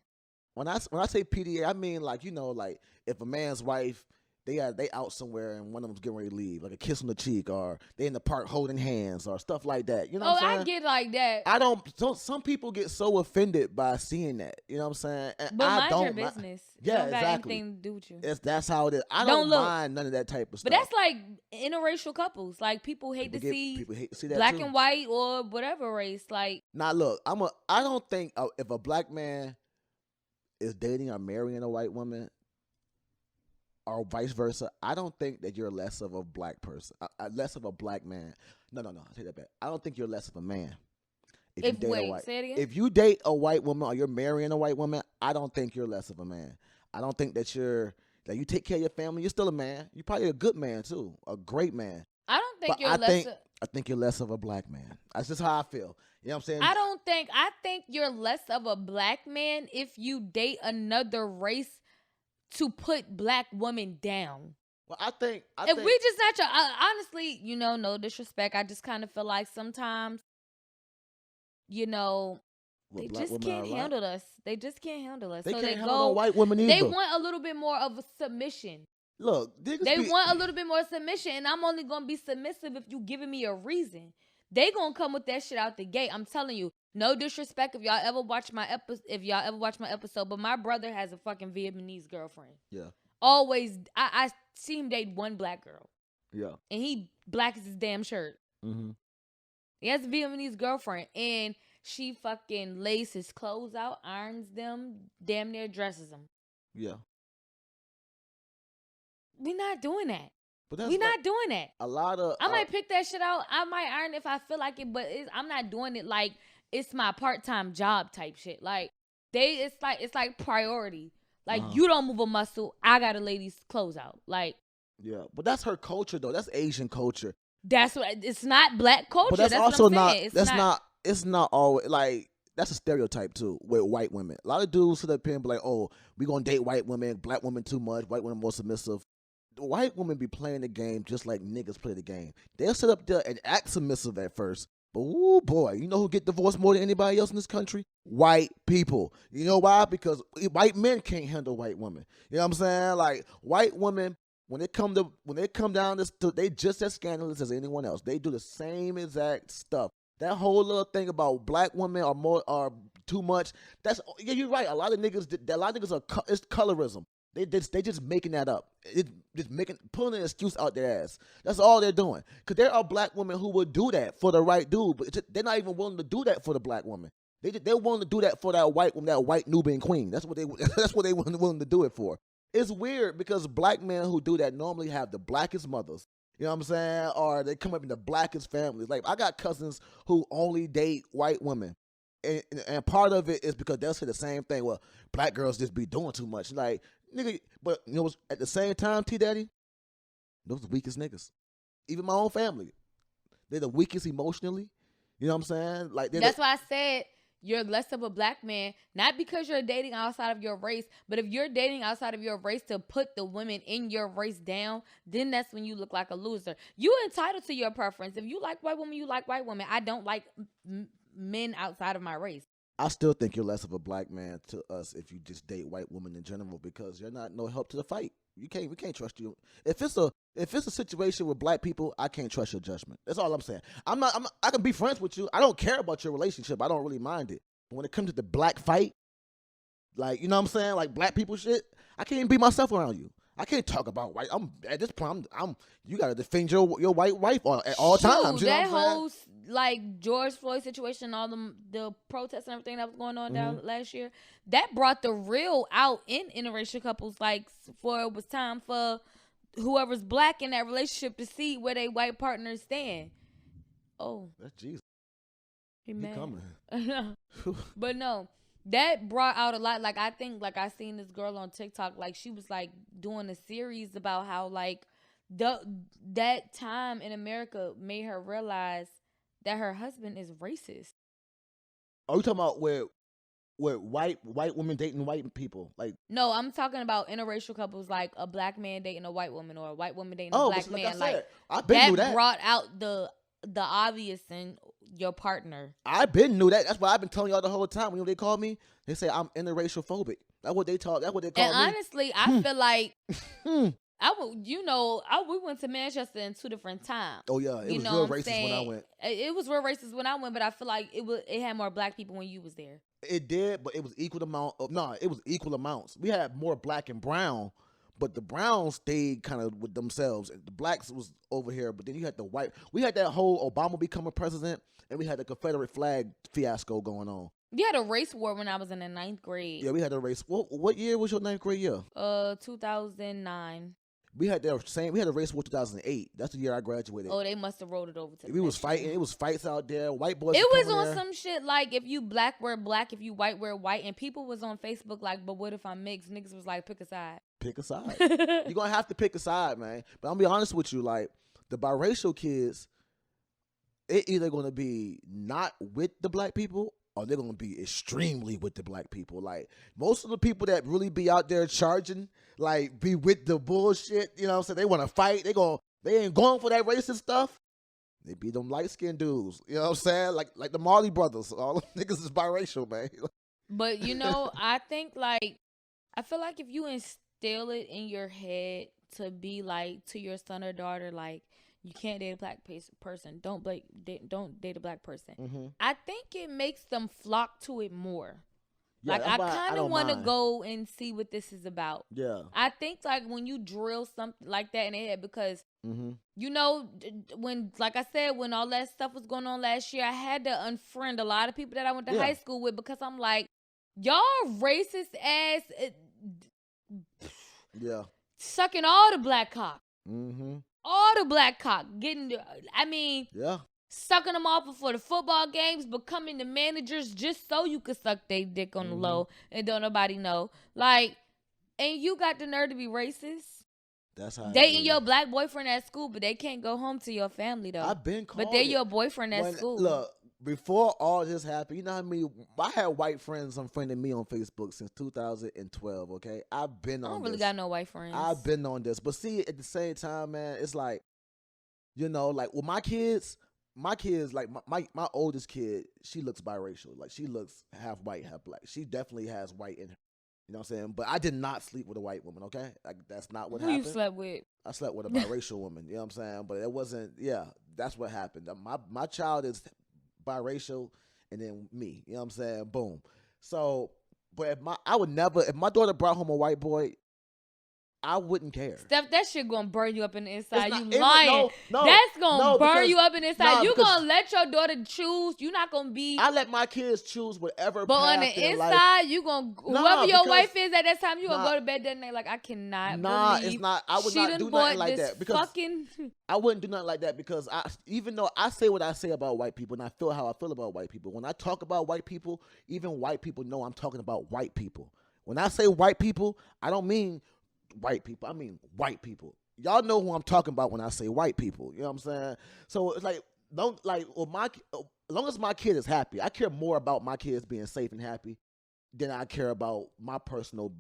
When I say PDA, I mean like, like if a man's wife they out somewhere and one of them's getting ready to leave, like a kiss on the cheek, or they in the park holding hands or stuff like that. You know what I'm saying? I get like that. I don't. Some people get so offended by seeing that. You know what I'm saying? And But I mind don't. your business. Yeah, it don't got exactly. anything to do with you. That's how it is. I Don't don't look. mind none of that type of stuff. But that's like interracial couples. Like people hate to see that black too. and white or whatever race. Like Now look, I don't think if a black man is dating or marrying a white woman, or vice versa, I don't think that you're less of a black person, less of a black man. No, I take that back. I don't think you're less of a man. say it again. If you date a white woman or you're marrying a white woman, I don't think you're less of a man. I don't think that you take care of your family. You're still a man. You're probably a good man too, a great man. I don't think But you're I think you're less of a black man. That's just how I feel. You know what I'm saying? I think you're less of a black man if you date another race to put black women down. Well, I think We just not your honestly, no disrespect. I just kind of feel like sometimes, they just can't handle us. They just can't handle us. They so can't they handle go. white women either. They want a little bit more of a submission. Look, They want a little bit more submission, and I'm only gonna be submissive if you giving me a reason. They gonna come with that shit out the gate. I'm telling you. No disrespect if y'all ever watch my episode, but my brother has a fucking Vietnamese girlfriend. Yeah. Always, I see him date one black girl. Yeah. And he black as his damn shirt. Mm-hmm. He has a Vietnamese girlfriend, and she fucking lays his clothes out, irons them, damn near dresses them. Yeah. We not doing that. But We not doing that. A lot of I might pick that shit out. I might iron if I feel like it, but I'm not doing it like it's my part-time job type shit. Like it's like priority. Like you don't move a muscle, I gotta lay these clothes out. Like yeah, but that's her culture though. That's Asian culture. That's what it's not black culture. But that's also what I'm saying. It's not always like that's a stereotype too with white women. A lot of dudes sit up here and be like, "Oh, we gonna date white women, black women too much, white women more submissive." The white women be playing the game just like niggas play the game. They'll sit up there and act submissive at first. But ooh boy, you know who get divorced more than anybody else in this country? White people. You know why? Because white men can't handle white women. You know what I'm saying? Like white women, when they come down this, they just as scandalous as anyone else. They do the same exact stuff. That whole little thing about black women are too much. Yeah, you're right. A lot of niggas are it's colorism. They just making that up. Pulling an excuse out their ass. That's all they're doing. Because there are black women who would do that for the right dude, but they're not even willing to do that for the black woman. They're willing to do that for that white woman, that white Nubian queen. That's what they willing to do it for. It's weird because black men who do that normally have the blackest mothers. You know what I'm saying? Or they come up in the blackest families. Like I got cousins who only date white women. And part of it is because they'll say the same thing. Well, black girls just be doing too much. Like, nigga, but at the same time, Teedaddy, those are the weakest niggas. Even my own family. They're the weakest emotionally. You know what I'm saying? Like that's why I said you're less of a black man, not because you're dating outside of your race, but if you're dating outside of your race to put the women in your race down, then that's when you look like a loser. You entitled to your preference. If you like white women, you like white women. I don't like men outside of my race. I still think you're less of a black man to us if you just date white women in general because you're not no help to the fight. We can't trust you. If it's a situation with black people, I can't trust your judgment. That's all I'm saying. I can be friends with you. I don't care about your relationship. I don't really mind it. But when it comes to the black fight, like, you know what I'm saying? Like black people shit, I can't even be myself around you. I can't talk about white. At this point, you gotta defend your white wife at all times. You know that what I'm whole like George Floyd situation, all the protests and everything that was going on down last year, that brought the real out in interracial couples. Like, for it was time for whoever's black in that relationship to see where they white partners stand. Oh, that's Jesus. He coming. But no. That brought out a lot. Like, I think, like, I seen this girl on TikTok, like, she was, like, doing a series about how, like, that time in America made her realize that her husband is racist. Are you talking about where white women dating white people? Like, no, I'm talking about interracial couples, like a black man dating a white woman or a white woman dating a black man. Like, I've been that brought out the obvious in your partner. I've been knew that. That's what I've been telling y'all the whole time. When they call me, they say I'm interracial phobic. That's what they call me. And honestly, I feel like We went to Manchester in 2 different times. Oh yeah, it was real racist when I went. It was real racist when I went, but I feel like it had more black people when you was there. It did, but it was equal amount of it was equal amounts. We had more black and brown, but the browns stayed kind of with themselves. The blacks was over here, but then you had the white. We had that whole Obama becoming president, and we had the Confederate flag fiasco going on. You had a race war when I was in the 9th grade. Yeah, we had a race. What year was your 9th grade year? 2009. We had a race war 2008. That's the year I graduated. Oh, they must have rolled it over to. We was fighting. It was fights out there. White boys. It was on some shit like if you black wear black, if you white wear white, and people was on Facebook like, but what if I'm mixed? Niggas was like, pick a side. Pick a side. You're gonna have to pick a side, man. But I'm gonna be honest with you, like the biracial kids, it either gonna be not with the black people or they're gonna be extremely with the black people. Like most of the people that really be out there charging, like be with the bullshit, you know what I'm saying? They wanna fight, they ain't going for that racist stuff. They be them light skinned dudes. You know what I'm saying? Like the Marley brothers. All them niggas is biracial, man. But I think I feel like if you instill it in your head to be like to your son or daughter, like you can't date a black person. Don't date a black person. Mm-hmm. I think it makes them flock to it more. Yeah, like I kind of want to go and see what this is about. Yeah, I think like when you drill something like that in their head, because when, like I said, when all that stuff was going on last year, I had to unfriend a lot of people that I went to high school with because I'm like, y'all racist ass, sucking all the black cock. Mm-hmm. All the black cock sucking them off before the football games, becoming the managers just so you could suck their dick on the low and don't nobody know. Like, and you got the nerve to be racist. That's how dating your black boyfriend at school, but they can't go home to your family though. I've been called, but they're your boyfriend at school. Look, before all this happened, you know how many? I had white friends unfriending me on Facebook since 2012. Okay, I've been on. I don't really got no white friends. I've been on this, but see, at the same time, man, it's like, like with my kids, like my oldest kid, she looks biracial. Like she looks half white, half black. She definitely has white in her. You know what I'm saying? But I did not sleep with a white woman. Okay, like that's not what happened. Who you slept with? I slept with a biracial woman. You know what I'm saying? But it wasn't. Yeah, that's what happened. My child is biracial, and then me. You know what I'm saying? Boom. So, but if my daughter brought home a white boy, I wouldn't care. Steph, that shit gonna burn you up in the inside. You lying. That's gonna burn you up in the inside. You gonna let your daughter choose. You're not gonna be. I let my kids choose whatever. But on the inside, you gonna whoever your wife is at that time, you gonna go to bed that night like I cannot. Believe it's not. I would not do nothing like that because I wouldn't do nothing like that because even though I say what I say about white people and I feel how I feel about white people, when I talk about white people, even white people know I'm talking about white people. When I say white people, I don't mean white people. I mean white people. Y'all know who I'm talking about when I say white people. You know what I'm saying? So it's like, as long as my kid is happy, I care more about my kids being safe and happy than I care about my personal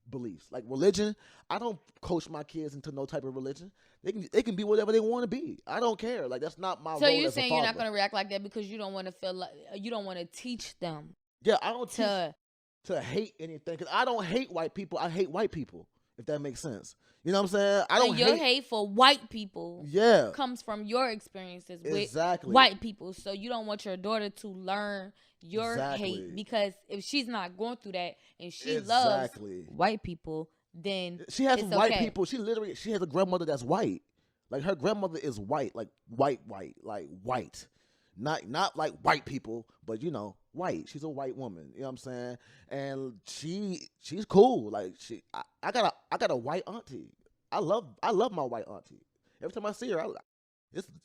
beliefs. Like religion, I don't coach my kids into no type of religion. They can be whatever they want to be. I don't care. Like that's not my role. So you're saying you're not going to react like that because you don't want to feel like you don't want to teach them. Yeah, I don't teach to hate anything because I don't hate white people. I hate white people. If that makes sense. You know what I'm saying? I don't your hate for white people comes from your experiences with white people. So you don't want your daughter to learn your hate because if she's not going through that and she loves white people, then she has white people. She has a grandmother that's white. Like her grandmother is white, like white, like white. Not like white people, but white. She's a white woman. You know what I'm saying? And she's cool. Like I got a white auntie. I love my white auntie. Every time I see her,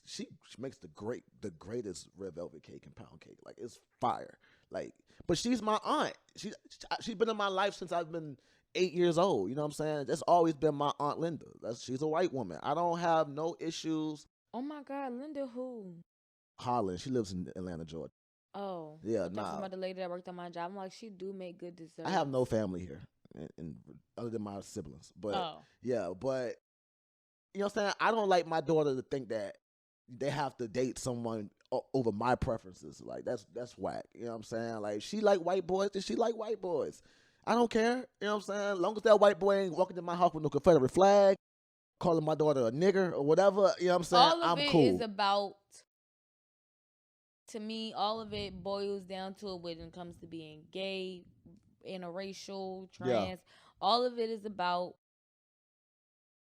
she makes the greatest red velvet cake and pound cake. Like it's fire. Like, but she's my aunt. She's been in my life since I've been 8 years old. You know what I'm saying? That's always been my Aunt Linda. She's a white woman. I don't have no issues. Oh my God, Linda who? Holland. She lives in Atlanta, Georgia. Oh. Yeah, nah. About the lady that worked on my job. I'm like, she do make good desserts. I have no family here, other than my siblings. But yeah, but you know what I'm saying? I don't like my daughter to think that they have to date someone over my preferences. Like that's whack. You know what I'm saying? Like she like white boys, then she like white boys. I don't care. You know what I'm saying? As long as that white boy ain't walking in my house with no Confederate flag, calling my daughter a nigger or whatever, you know what I'm saying? All of I'm it cool. is about, to me, all of it boils down to it when it comes to being gay, interracial, trans. All of it is about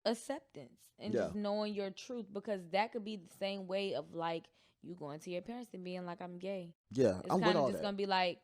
acceptance and just knowing your truth, because that could be the same way of like you going to your parents and being like, I'm gay. Yeah, it's I'm kind with all of just that. gonna be like,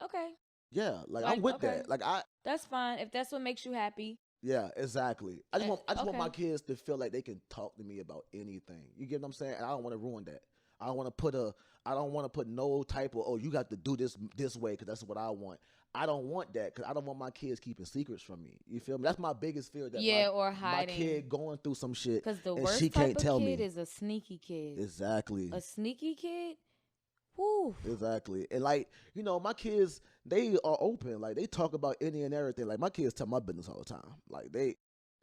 okay. Yeah, like I'm with that. Like that's fine if that's what makes you happy. Yeah, exactly. I just want my okay. kids to feel like they can talk to me about anything. You get what I'm saying? And I don't want to ruin that. I don't want to put no type of, you got to do this way because that's what I want. I don't want that because I don't want my kids keeping secrets from me. You feel me? That's my biggest fear, that or hiding. My kid going through some shit because the and worst she can't type tell of me. kid is a sneaky kid. Exactly. A sneaky kid. Woo. Exactly. And like, my kids, they are open. Like they talk about any and everything. Like my kids tell my business all the time. Like they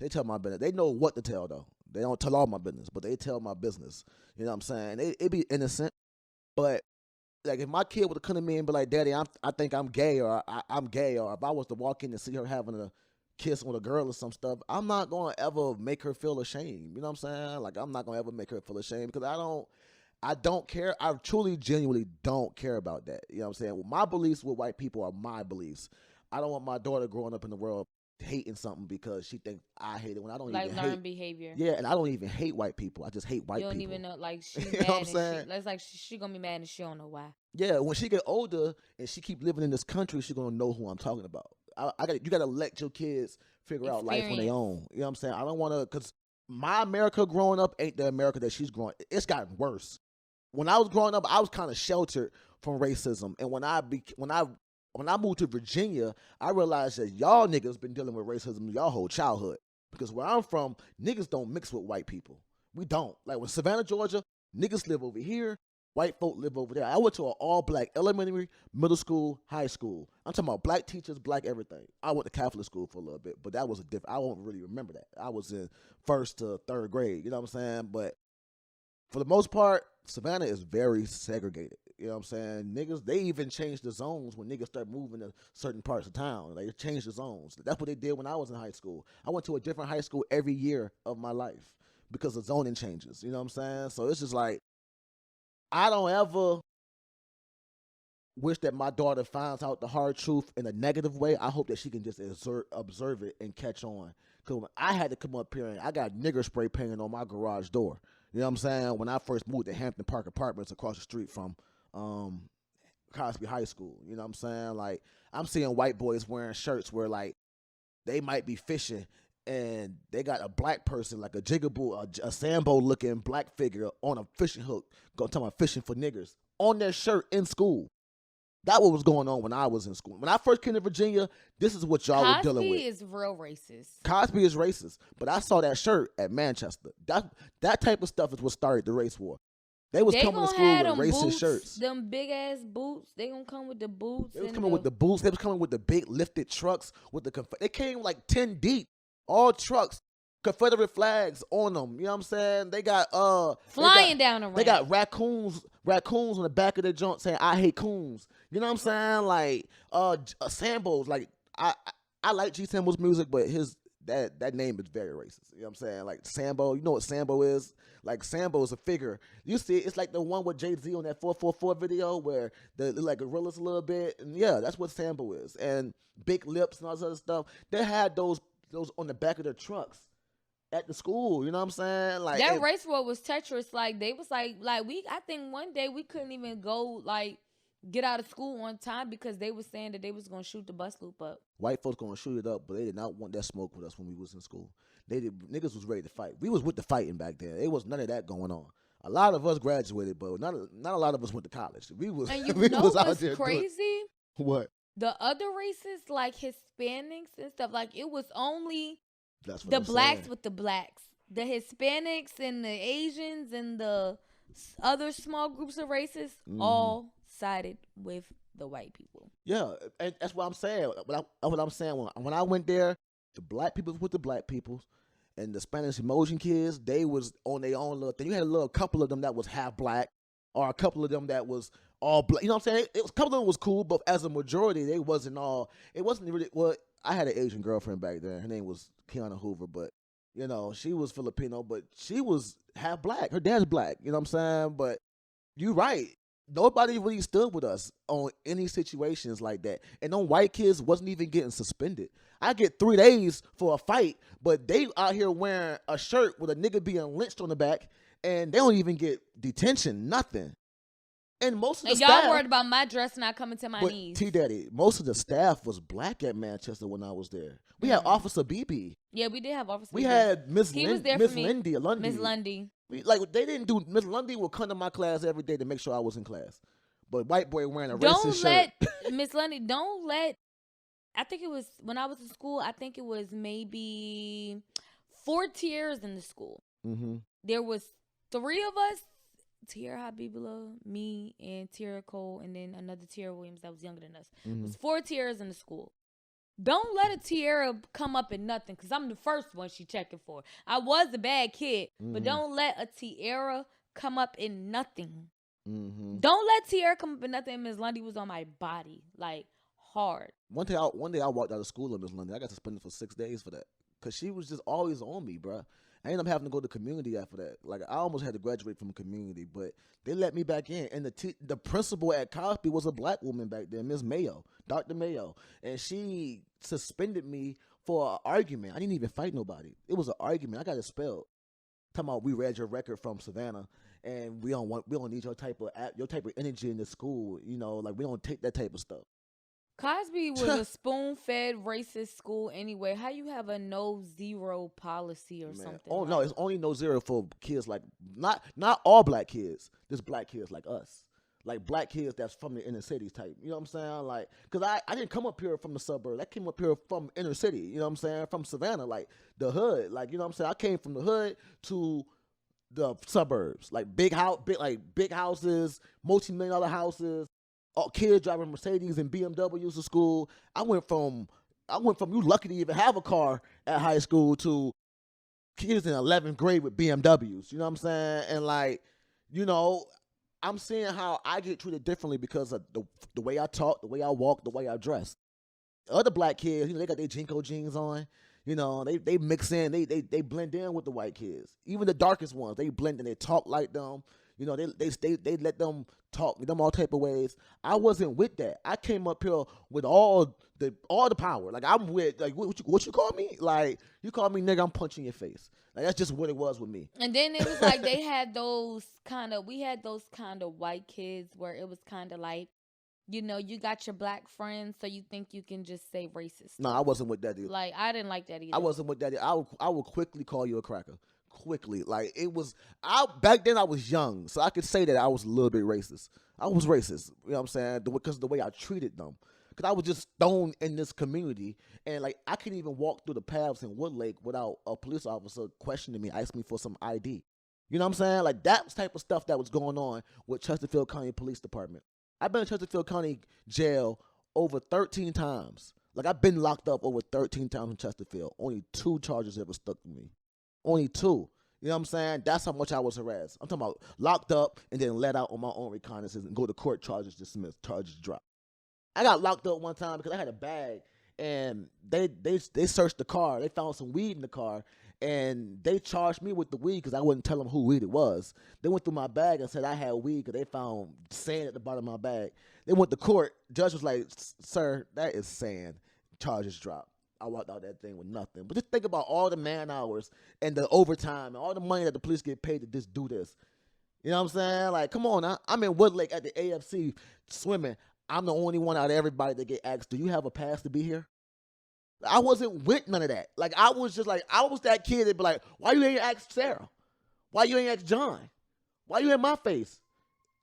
tell my business. They know what to tell though. They don't tell all my business, but they tell my business. You know what I'm saying? It be innocent, but like if my kid would come to me and be like, "Daddy, I think I'm gay," or I'm gay, or if I was to walk in and see her having a kiss with a girl or some stuff, I'm not gonna ever make her feel ashamed. You know what I'm saying? Like I'm not gonna ever make her feel ashamed because I don't care. I truly, genuinely don't care about that. You know what I'm saying? Well, my beliefs with white people are my beliefs. I don't want my daughter growing up in the world hating something because she thinks I hate it when I don't even hate. Like learned behavior. Yeah, and I don't even hate white people. I just hate white people. You don't even know, like she's you mad know what I'm saying? it's like she gonna be mad and she don't know why. Yeah, when she get older and she keep living in this country, she gonna know who I'm talking about. You gotta let your kids figure out life on their own. You know what I'm saying? I don't want to, because my America growing up ain't the America that she's growing. It's gotten worse. When I was growing up, I was kind of sheltered from racism, and when I moved to Virginia, I realized that y'all niggas been dealing with racism y'all whole childhood. Because where I'm from, niggas don't mix with white people. We don't. Like when Savannah, Georgia, niggas live over here, white folk live over there. I went to an all-black elementary, middle school, high school. I'm talking about black teachers, black everything. I went to Catholic school for a little bit, but that was I won't really remember that. I was in 1st to 3rd grade, you know what I'm saying? But for the most part, Savannah is very segregated. You know what I'm saying? Niggas, they even changed the zones when niggas start moving to certain parts of town. They changed the zones. That's what they did when I was in high school. I went to a different high school every year of my life because of zoning changes. You know what I'm saying? So it's just like, I don't ever wish that my daughter finds out the hard truth in a negative way. I hope that she can just observe it and catch on. Because when I had to come up here and I got nigger spray painted on my garage door. You know what I'm saying? When I first moved to Hampton Park Apartments across the street from Cosby High School. You know what I'm saying? Like, I'm seeing white boys wearing shirts where, like, they might be fishing and they got a black person, like a jigaboo, a Sambo-looking black figure on a fishing hook, talking about fishing for niggers, on their shirt in school. That what was going on when I was in school. When I first came to Virginia, this is what y'all were dealing with. Cosby is real racist. Cosby is racist. But I saw that shirt at Manchester. That type of stuff is what started the race war. They was coming to school with racist boots, shirts. Them big ass boots. They gonna come with the boots. They was coming with the boots. They was coming with the big lifted trucks with the They came like 10 deep. All trucks. Confederate flags on them. You know what I'm saying? They got flying down the ramp. They got raccoons on the back of their joint saying "I hate coons." You know what I'm saying? Like Sambo's. Like I like G Sambo's music, but that name is very racist. You know what I'm saying? Like Sambo. You know what Sambo is? Like Sambo is a figure. You see, it's like the one with Jay-Z on that 444 video where they look like gorillas a little bit, and yeah, that's what Sambo is. And big lips and all this other stuff. They had those on the back of their trucks at the school, you know what I'm saying? Like that race war was treacherous. Like they was like I think one day we couldn't even go get out of school on time because they was saying that they was gonna shoot the bus loop up. White folks gonna shoot it up, but they did not want that smoke with us when we was in school. Niggas was ready to fight. We was with the fighting back then. There was none of that going on. A lot of us graduated, but not a lot of us went to college. We was and you we know was out what's there crazy? What? The other races like Hispanics and stuff, like it was only That's what the I'm blacks saying. with the blacks. The Hispanics and the Asians and the other small groups of races all sided with the white people. Yeah, and that's what I'm saying. What I'm saying, when I went there, the black people was with the black people, and the Spanish emotion kids, they was on their own little thing. You had a couple of them that was half black, or a couple of them that was all black. You know what I'm saying? A couple of them was cool, but as a majority, they wasn't all. It wasn't really. Well, I had an Asian girlfriend back then. Her name was Kiana Hoover, but you know, she was Filipino, but she was half black. Her dad's black. You know what I'm saying? But you're right. Nobody really stood with us on any situations like that. And them white kids wasn't even getting suspended. I get 3 days for a fight, but they out here wearing a shirt with a nigga being lynched on the back, and they don't even get detention, nothing. And most of the and staff, y'all worried about my dress not coming to my knees. Teedaddy, most of the staff was black at Manchester when I was there. We had Officer BB. Yeah, we did have Officer We BB. had Miss Lundy. Lundy. Miss Lundy. They didn't do. Miss Lundy would come to my class every day to make sure I was in class. But white boy wearing a racist shirt. Miss Lundy. Don't let. I think it was when I was in school. I think it was maybe 4 tiers in the school. Mm-hmm. There was 3 of us. Tiara Habibullah, me, and Tiara Cole, and then another Tiara Williams that was younger than us. Mm-hmm. It was 4 tiers in the school. Don't let a Tiara come up in nothing, because I'm the first one she checking for. I was a bad kid, but don't let a Tiara come up in nothing. Mm-hmm. Don't let Tiara come up in nothing. Miss Lundy was on my body, like, hard. One day I walked out of school with Miss Lundy. I got suspended for 6 days for that. Because she was just always on me, bruh. I ended up having to go to community after that. Like, I almost had to graduate from community, but they let me back in. And the principal at Cosby was a black woman back then, Ms. Mayo, Dr. Mayo. And she suspended me for an argument. I didn't even fight nobody. It was an argument. I got expelled. Talking about we read your record from Savannah, and we don't need your type of energy in the school. You know, like, we don't take that type of stuff. Cosby was a spoon-fed racist school anyway. How you have a no-zero policy or something? Oh, no, it's only no zero for kids like, not all black kids. There's black kids like us. Like black kids that's from the inner cities type. You know what I'm saying? Like, because I didn't come up here from the suburbs. I came up here from inner city. You know what I'm saying? From Savannah, like the hood. Like, you know what I'm saying? I came from the hood to the suburbs. Like big houses, multi-million-dollar houses. Kids driving Mercedes and BMWs to school. I went from you lucky to even have a car at high school to kids in 11th grade with BMWs. You know what I'm saying? And like, you know, I'm seeing how I get treated differently because of the way I talk, the way I walk, the way I dress. Other black kids, you know, they got their Jinko jeans on. You know, they mix in, they blend in with the white kids. Even the darkest ones, they blend in, they talk like them. You know, they let them talk them all type of ways. I wasn't with that. I came up here with all the power. Like, I'm with, like, what you call me? Like, you call me nigga, I'm punching your face. Like, that's just what it was with me. And then it was like we had those kind of white kids where it was kind of like, you know, you got your black friends, so you think you can just say racist. No, I wasn't with that either. Like, I didn't like that either. I wasn't with that either. I would quickly call you a cracker. Quickly. Like, it was, back then I was young, so I could say that I was a little bit racist. I was racist, you know what I'm saying? Because of the way I treated them. Because I was just thrown in this community, and like, I couldn't even walk through the paths in Woodlake without a police officer questioning me, asking me for some ID. You know what I'm saying? Like, that type of stuff that was going on with Chesterfield County Police Department. I've been in Chesterfield County Jail over 13 times. Like, I've been locked up over 13 times in Chesterfield. Only 2 charges ever stuck to me. Only 2. You know what I'm saying? That's how much I was harassed. I'm talking about locked up and then let out on my own reconnaissance and go to court, charges dismissed, charges dropped. I got locked up one time because I had a bag, and they searched the car. They found some weed in the car, and they charged me with the weed because I wouldn't tell them who weed it was. They went through my bag and said I had weed because they found sand at the bottom of my bag. They went to court. Judge was like, "Sir, that is sand." Charges dropped. I walked out that thing with nothing. But just think about all the man hours and the overtime and all the money that the police get paid to just do this. You know what I'm saying? Like, come on, I'm in Woodlake at the AFC swimming. I'm the only one out of everybody that get asked, "Do you have a pass to be here?" I wasn't with none of that. Like, I was that kid that'd be like, "Why you ain't ask Sarah? Why you ain't ask John? Why you in my face?"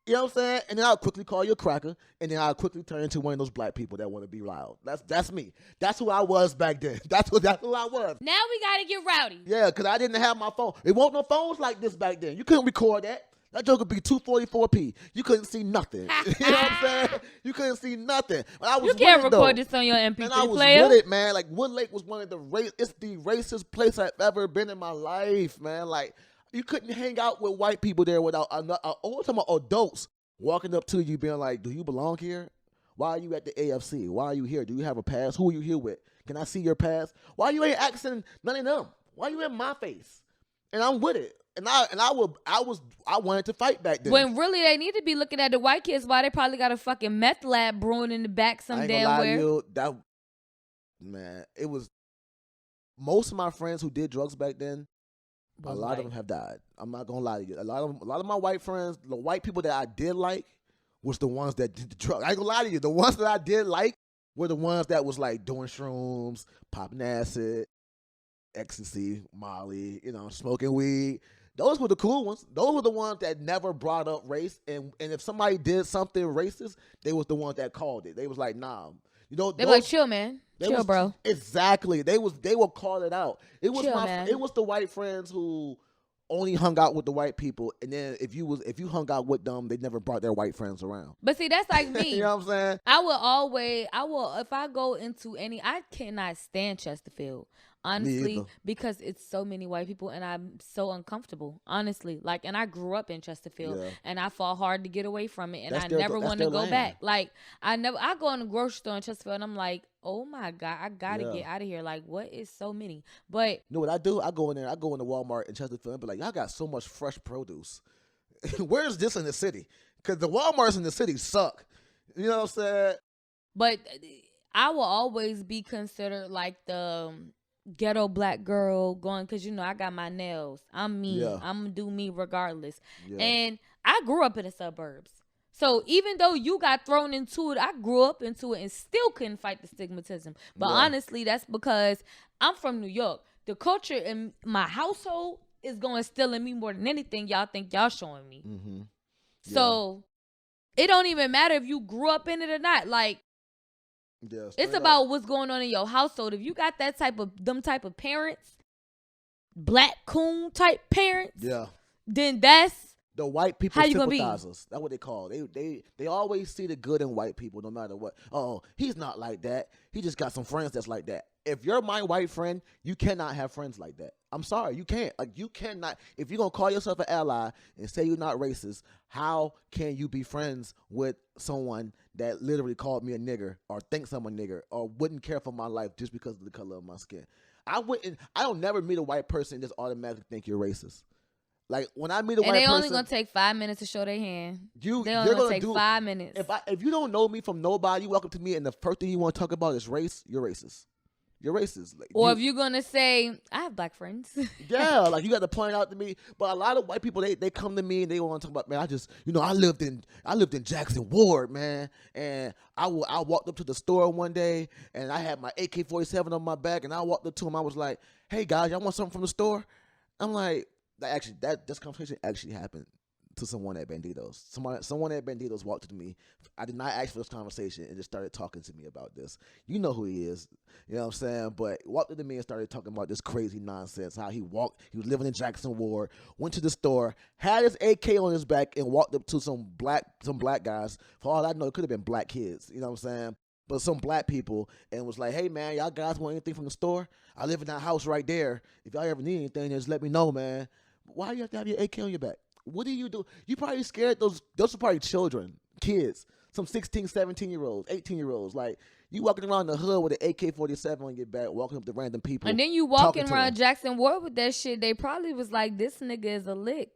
You know what I'm saying? And then I'll quickly call you a cracker, and then I'll quickly turn into one of those black people that want to be loud. That's me. That's who I was back then. That's who I was. Now we gotta get rowdy. Yeah, because I didn't have my phone. It wasn't no phones like this back then. You couldn't record that. That joke would be 244p. You couldn't see nothing. You know what I'm saying? You couldn't see nothing. But I was you can't with it, record though. this on your MP3 And I was player. with it, man. Like, Woodlake was one of it's the racist place I've ever been in my life, man. Like, you couldn't hang out with white people there without all time adults walking up to you being like, "Do you belong here? Why are you at the AFC? Why are you here? Do you have a pass? Who are you here with? Can I see your pass? Why you ain't asking none of them? Why you in my face? And I'm with it. And I wanted to fight back then. When really they need to be looking at the white kids, why they probably got a fucking meth lab brewing in the back some damn where. Man, it was most of my friends who did drugs back then. A lot of them have died. I'm not gonna lie to you. A lot of my white friends, the white people that I did like, was the ones that did the drugs. I ain't gonna lie to you. The ones that I did like were the ones that was like doing shrooms, popping acid, ecstasy, Molly, smoking weed. Those were the cool ones. Those were the ones that never brought up race. And if somebody did something racist, they was the ones that called it. They was like, nah. They were like, chill, man. Chill, bro. Exactly. They would call it out. It was it was the white friends who only hung out with the white people, and then if you hung out with them, they never brought their white friends around. But see, that's like me. You know what I'm saying? If I go into I cannot stand Chesterfield. Honestly, because it's so many white people and I'm so uncomfortable. Honestly, and I grew up in Chesterfield and I fought hard to get away from it, and I never want to go back. I go in the grocery store in Chesterfield and I'm like, oh my God, I gotta get out of here. What is so many? But you know what I do? I go in there. I go into Walmart in Chesterfield and be like, y'all got so much fresh produce. Where is this in the city? Because the Walmarts in the city suck. You know what I'm saying? But I will always be considered like the ghetto black girl going, because I got my nails. I'm me. I'm gonna do me regardless. And I grew up in the suburbs, so even though you got thrown into it, I grew up into it and still couldn't fight the stigmatism. But honestly, that's because I'm from New York. The culture in my household is going still in me more than anything y'all think y'all showing me. So it don't even matter if you grew up in it or not. It's about what's going on in your household. If you got them type of parents, black coon type parents, then that's the white people sympathizers. That's what they call. They always see the good in white people, no matter what. Oh, he's not like that. He just got some friends that's like that. If you're my white friend, you cannot have friends like that. I'm sorry, you can't. You cannot. If you're gonna call yourself an ally and say you're not racist, how can you be friends with someone that literally called me a nigger or thinks I'm a nigger or wouldn't care for my life just because of the color of my skin? I don't never meet a white person and just automatically think you're racist. When I meet a white person, and they only gonna take 5 minutes to show their hand. They only gonna take 5 minutes. If you don't know me from nobody, you welcome to me, and the first thing you want to talk about is race, you're racist. You're racist. Or if you're gonna say, I have black friends. You got to point out to me. But a lot of white people, they come to me and they want to talk about, man, I lived in Jackson Ward, man, and I walked up to the store one day and I had my AK-47 on my back, and I walked up to him. I was like, hey guys, y'all want something from the store? I'm like, this conversation actually happened to someone at Banditos. Someone at Banditos walked to me. I did not ask for this conversation and just started talking to me about this. You know who he is. You know what I'm saying? But walked up to me and started talking about this crazy nonsense. How he was living in Jackson Ward, went to the store, had his AK on his back, and walked up to some black guys. For all I know, it could have been black kids. You know what I'm saying? But some black people, and was like, hey man, y'all guys want anything from the store? I live in that house right there. If y'all ever need anything, just let me know, man. Why do you have to have your AK on your back? What do you do? You probably scared those are probably children, kids, some 16, 17-year-olds, 18-year-olds. You walking around the hood with an AK-47 on your back, walking up to random people. And then you walking around Jackson Ward with that shit, they probably was like, this nigga is a lick.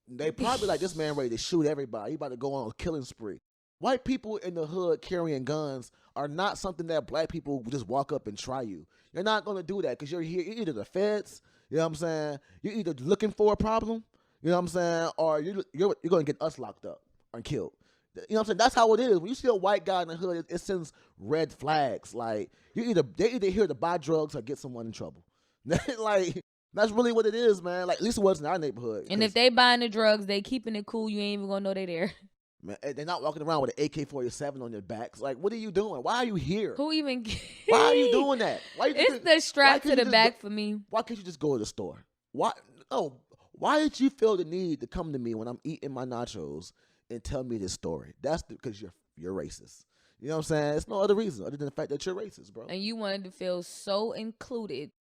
They probably like, this man ready to shoot everybody. He about to go on a killing spree. White people in the hood carrying guns are not something that black people just walk up and try you. You're not going to do that because you're here. You're either the feds, you know what I'm saying? You're either looking for a problem, you know what I'm saying? Or you're going to get us locked up and killed. You know what I'm saying? That's how it is. When you see a white guy in the hood, it sends red flags. They either here to buy drugs or get someone in trouble. That's really what it is, man. At least it was in our neighborhood. And if they buying the drugs, they keeping it cool. You ain't even going to know they there. Man, they're not walking around with an AK-47 on their backs. What are you doing? Why are you here? Who even? Why are you doing that? It's the strap to the back for me. Why can't you just go to the store? Why did you feel the need to come to me when I'm eating my nachos and tell me this story? That's because you're racist. You know what I'm saying? It's no other reason other than the fact that you're racist, bro. And you wanted to feel so included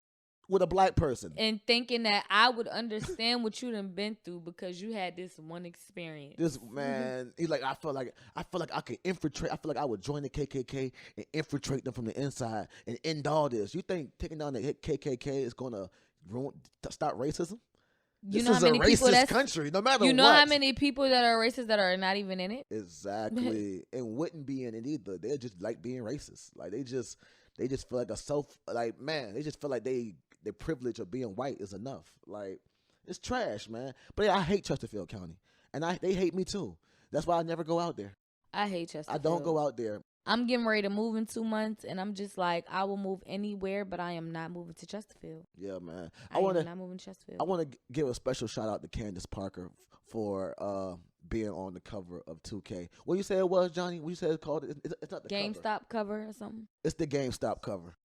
with a black person. And thinking that I would understand what you done been through because you had this one experience. This man, he's like, I feel like I could infiltrate. I feel like I would join the KKK and infiltrate them from the inside and end all this. You think taking down the KKK is gonna stop racism? You This know is how many a people racist country, no matter what. You know how many people that are racist that are not even in it? Exactly, and wouldn't be in it either. They just like being racist. Like they just feel like they just feel like the privilege of being white is enough. Like it's trash, man. But yeah, I hate Chesterfield County, and they hate me too. That's why I never go out there. I hate Chesterfield. I don't go out there. I'm getting ready to move in 2 months, and I'm just like, I will move anywhere, but I am not moving to Chesterfield. Yeah, man. I am not moving to Chesterfield. I want to give a special shout out to Candace Parker for being on the cover of 2K. What you say it was, Johnny? What you say it's called? It's not the GameStop cover or something? It's the GameStop cover.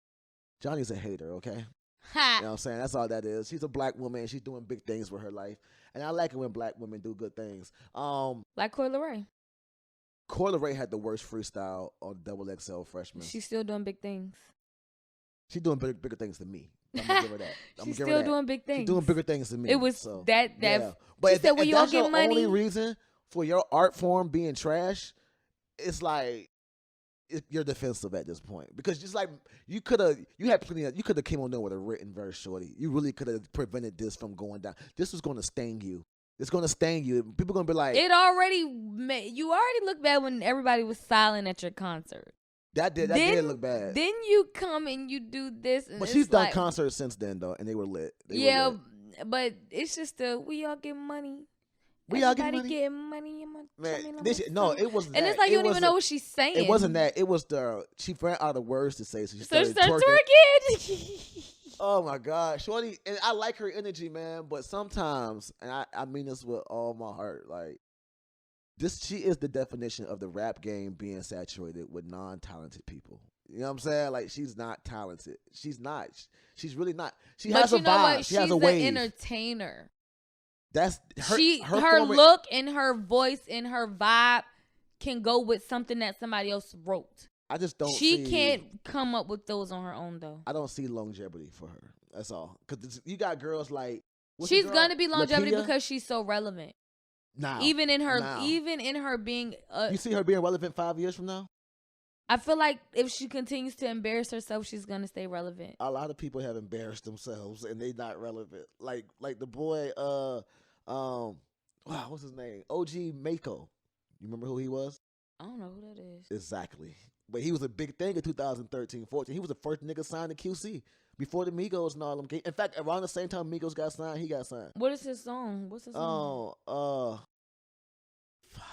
Johnny's a hater, okay? Ha! You know what I'm saying? That's all that is. She's a black woman, and she's doing big things with her life. And I like it when black women do good things. Like Coi Leray. Coi Leray had the worst freestyle on Double XL Freshman. She's still doing big things. She's doing bigger things than me. I'm gonna give her that. She's still doing big things. She's doing bigger things than me. It was that. Yeah. But she said, if y'all that's get your money? only reason for your art form being trash, it's like you're defensive at this point, because just like you could have came on there with a written verse, shorty. You really could have prevented this from going down. This was going to sting you. It's going to sting you. People going to be like, you already looked bad when everybody was silent at your concert. That did look bad. Then you come and you do this. And but she's done concerts since then though, and they were lit. But it's just we all get money. We all get money. Man, it wasn't. And it's like you don't even know what she's saying. It wasn't that. It was she ran out of words to say, so she started twerking. Oh my God, shorty, and I like her energy, man. But sometimes, and I mean this with all my heart, like she is the definition of the rap game being saturated with non-talented people. You know what I'm saying? Like she's not talented. She's not. She's really not. She has a vibe. She has a wave. She's an entertainer. That's her look and her voice and her vibe can go with something that somebody else wrote. I just don't. She can't come up with those on her own though. I don't see longevity for her. That's all. Because you got girls like she's gonna be longevity because she's so relevant. Now, even in her being, you see her being relevant 5 years from now. I feel like if she continues to embarrass herself, she's gonna stay relevant. A lot of people have embarrassed themselves and they not relevant. Like the boy, what's his name? OG Mako. You remember who he was? I don't know who that is. Exactly. But he was a big thing in 2013-14. He was the first nigga signed to QC before the Migos and all them. In fact, around the same time Migos got signed, he got signed. What is his song? What's his song? Fuck.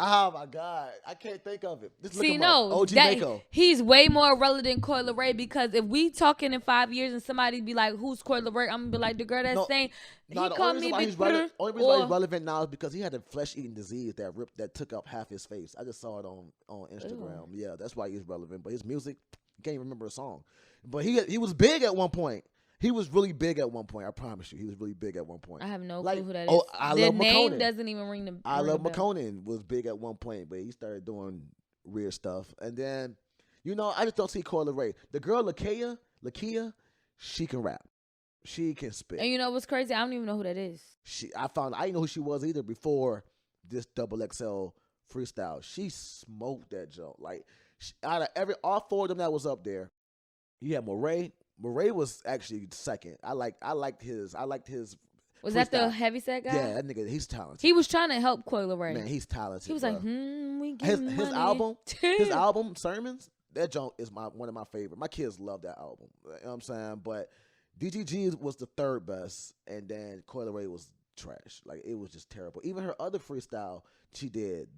Oh my God, I can't think of it. OG Mako. He's way more relevant than Coi Leray, because if we talking in 5 years and somebody be like, "Who's Coi Leray?" I'm gonna be like, the girl that's saying he called me. Only reason why he's relevant now is because he had a flesh-eating disease that took up half his face. I just saw it on Instagram. Ew. Yeah, that's why he's relevant. But his music, you can't even remember a song. But he was big at one point. He was really big at one point. I promise you, he was really big at one point. I have no clue who that is. The name doesn't even ring the. I Love McConan was big at one point, but he started doing weird stuff. And then, I just don't see Coi Leray. The girl Lakia, she can rap. She can spit. And you know what's crazy? I don't even know who that is. I didn't know who she was either before this Double XL freestyle. She smoked that joke. Like out of all four of them that was up there, you had Moray. Moray was actually second. I liked his. Was that the heavyset guy? Yeah, that nigga. He's talented. He was trying to help Coi Leray. Man, he's talented. He was like, we get his money. his album Sermons. That joint is one of my favorite. My kids love that album. You know what I'm saying? But DGG was the third best, and then Coi Leray was trash. Like it was just terrible. Even her other freestyle she did,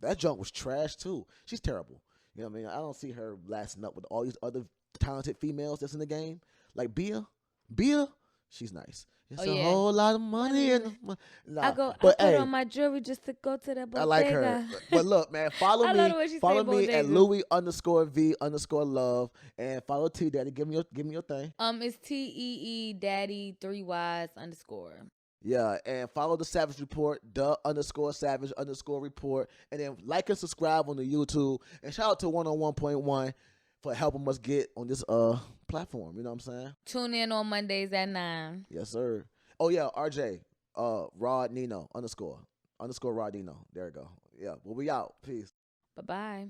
that joint was trash too. She's terrible. You know what I mean? I don't see her lasting up with all these other talented females that's in the game. Like Bia, she's nice. It's a whole lot of money. I put on my jewelry just to go to that bodega. I like her. But look, man, follow me at Louis_V_love and follow Teedaddy. Give me your thing. It's TEEDaddy 3Ys_. Yeah, and follow the Savage Report, _Savage_report, and then like and subscribe on the YouTube. And shout out to 101.1 for helping us get on this platform. You know what I'm saying? Tune in on Mondays at 9. Yes, sir. Oh yeah, RJ, Rod Nino _ Rod Nino. There we go. Yeah, well, we out. Peace. Bye-bye.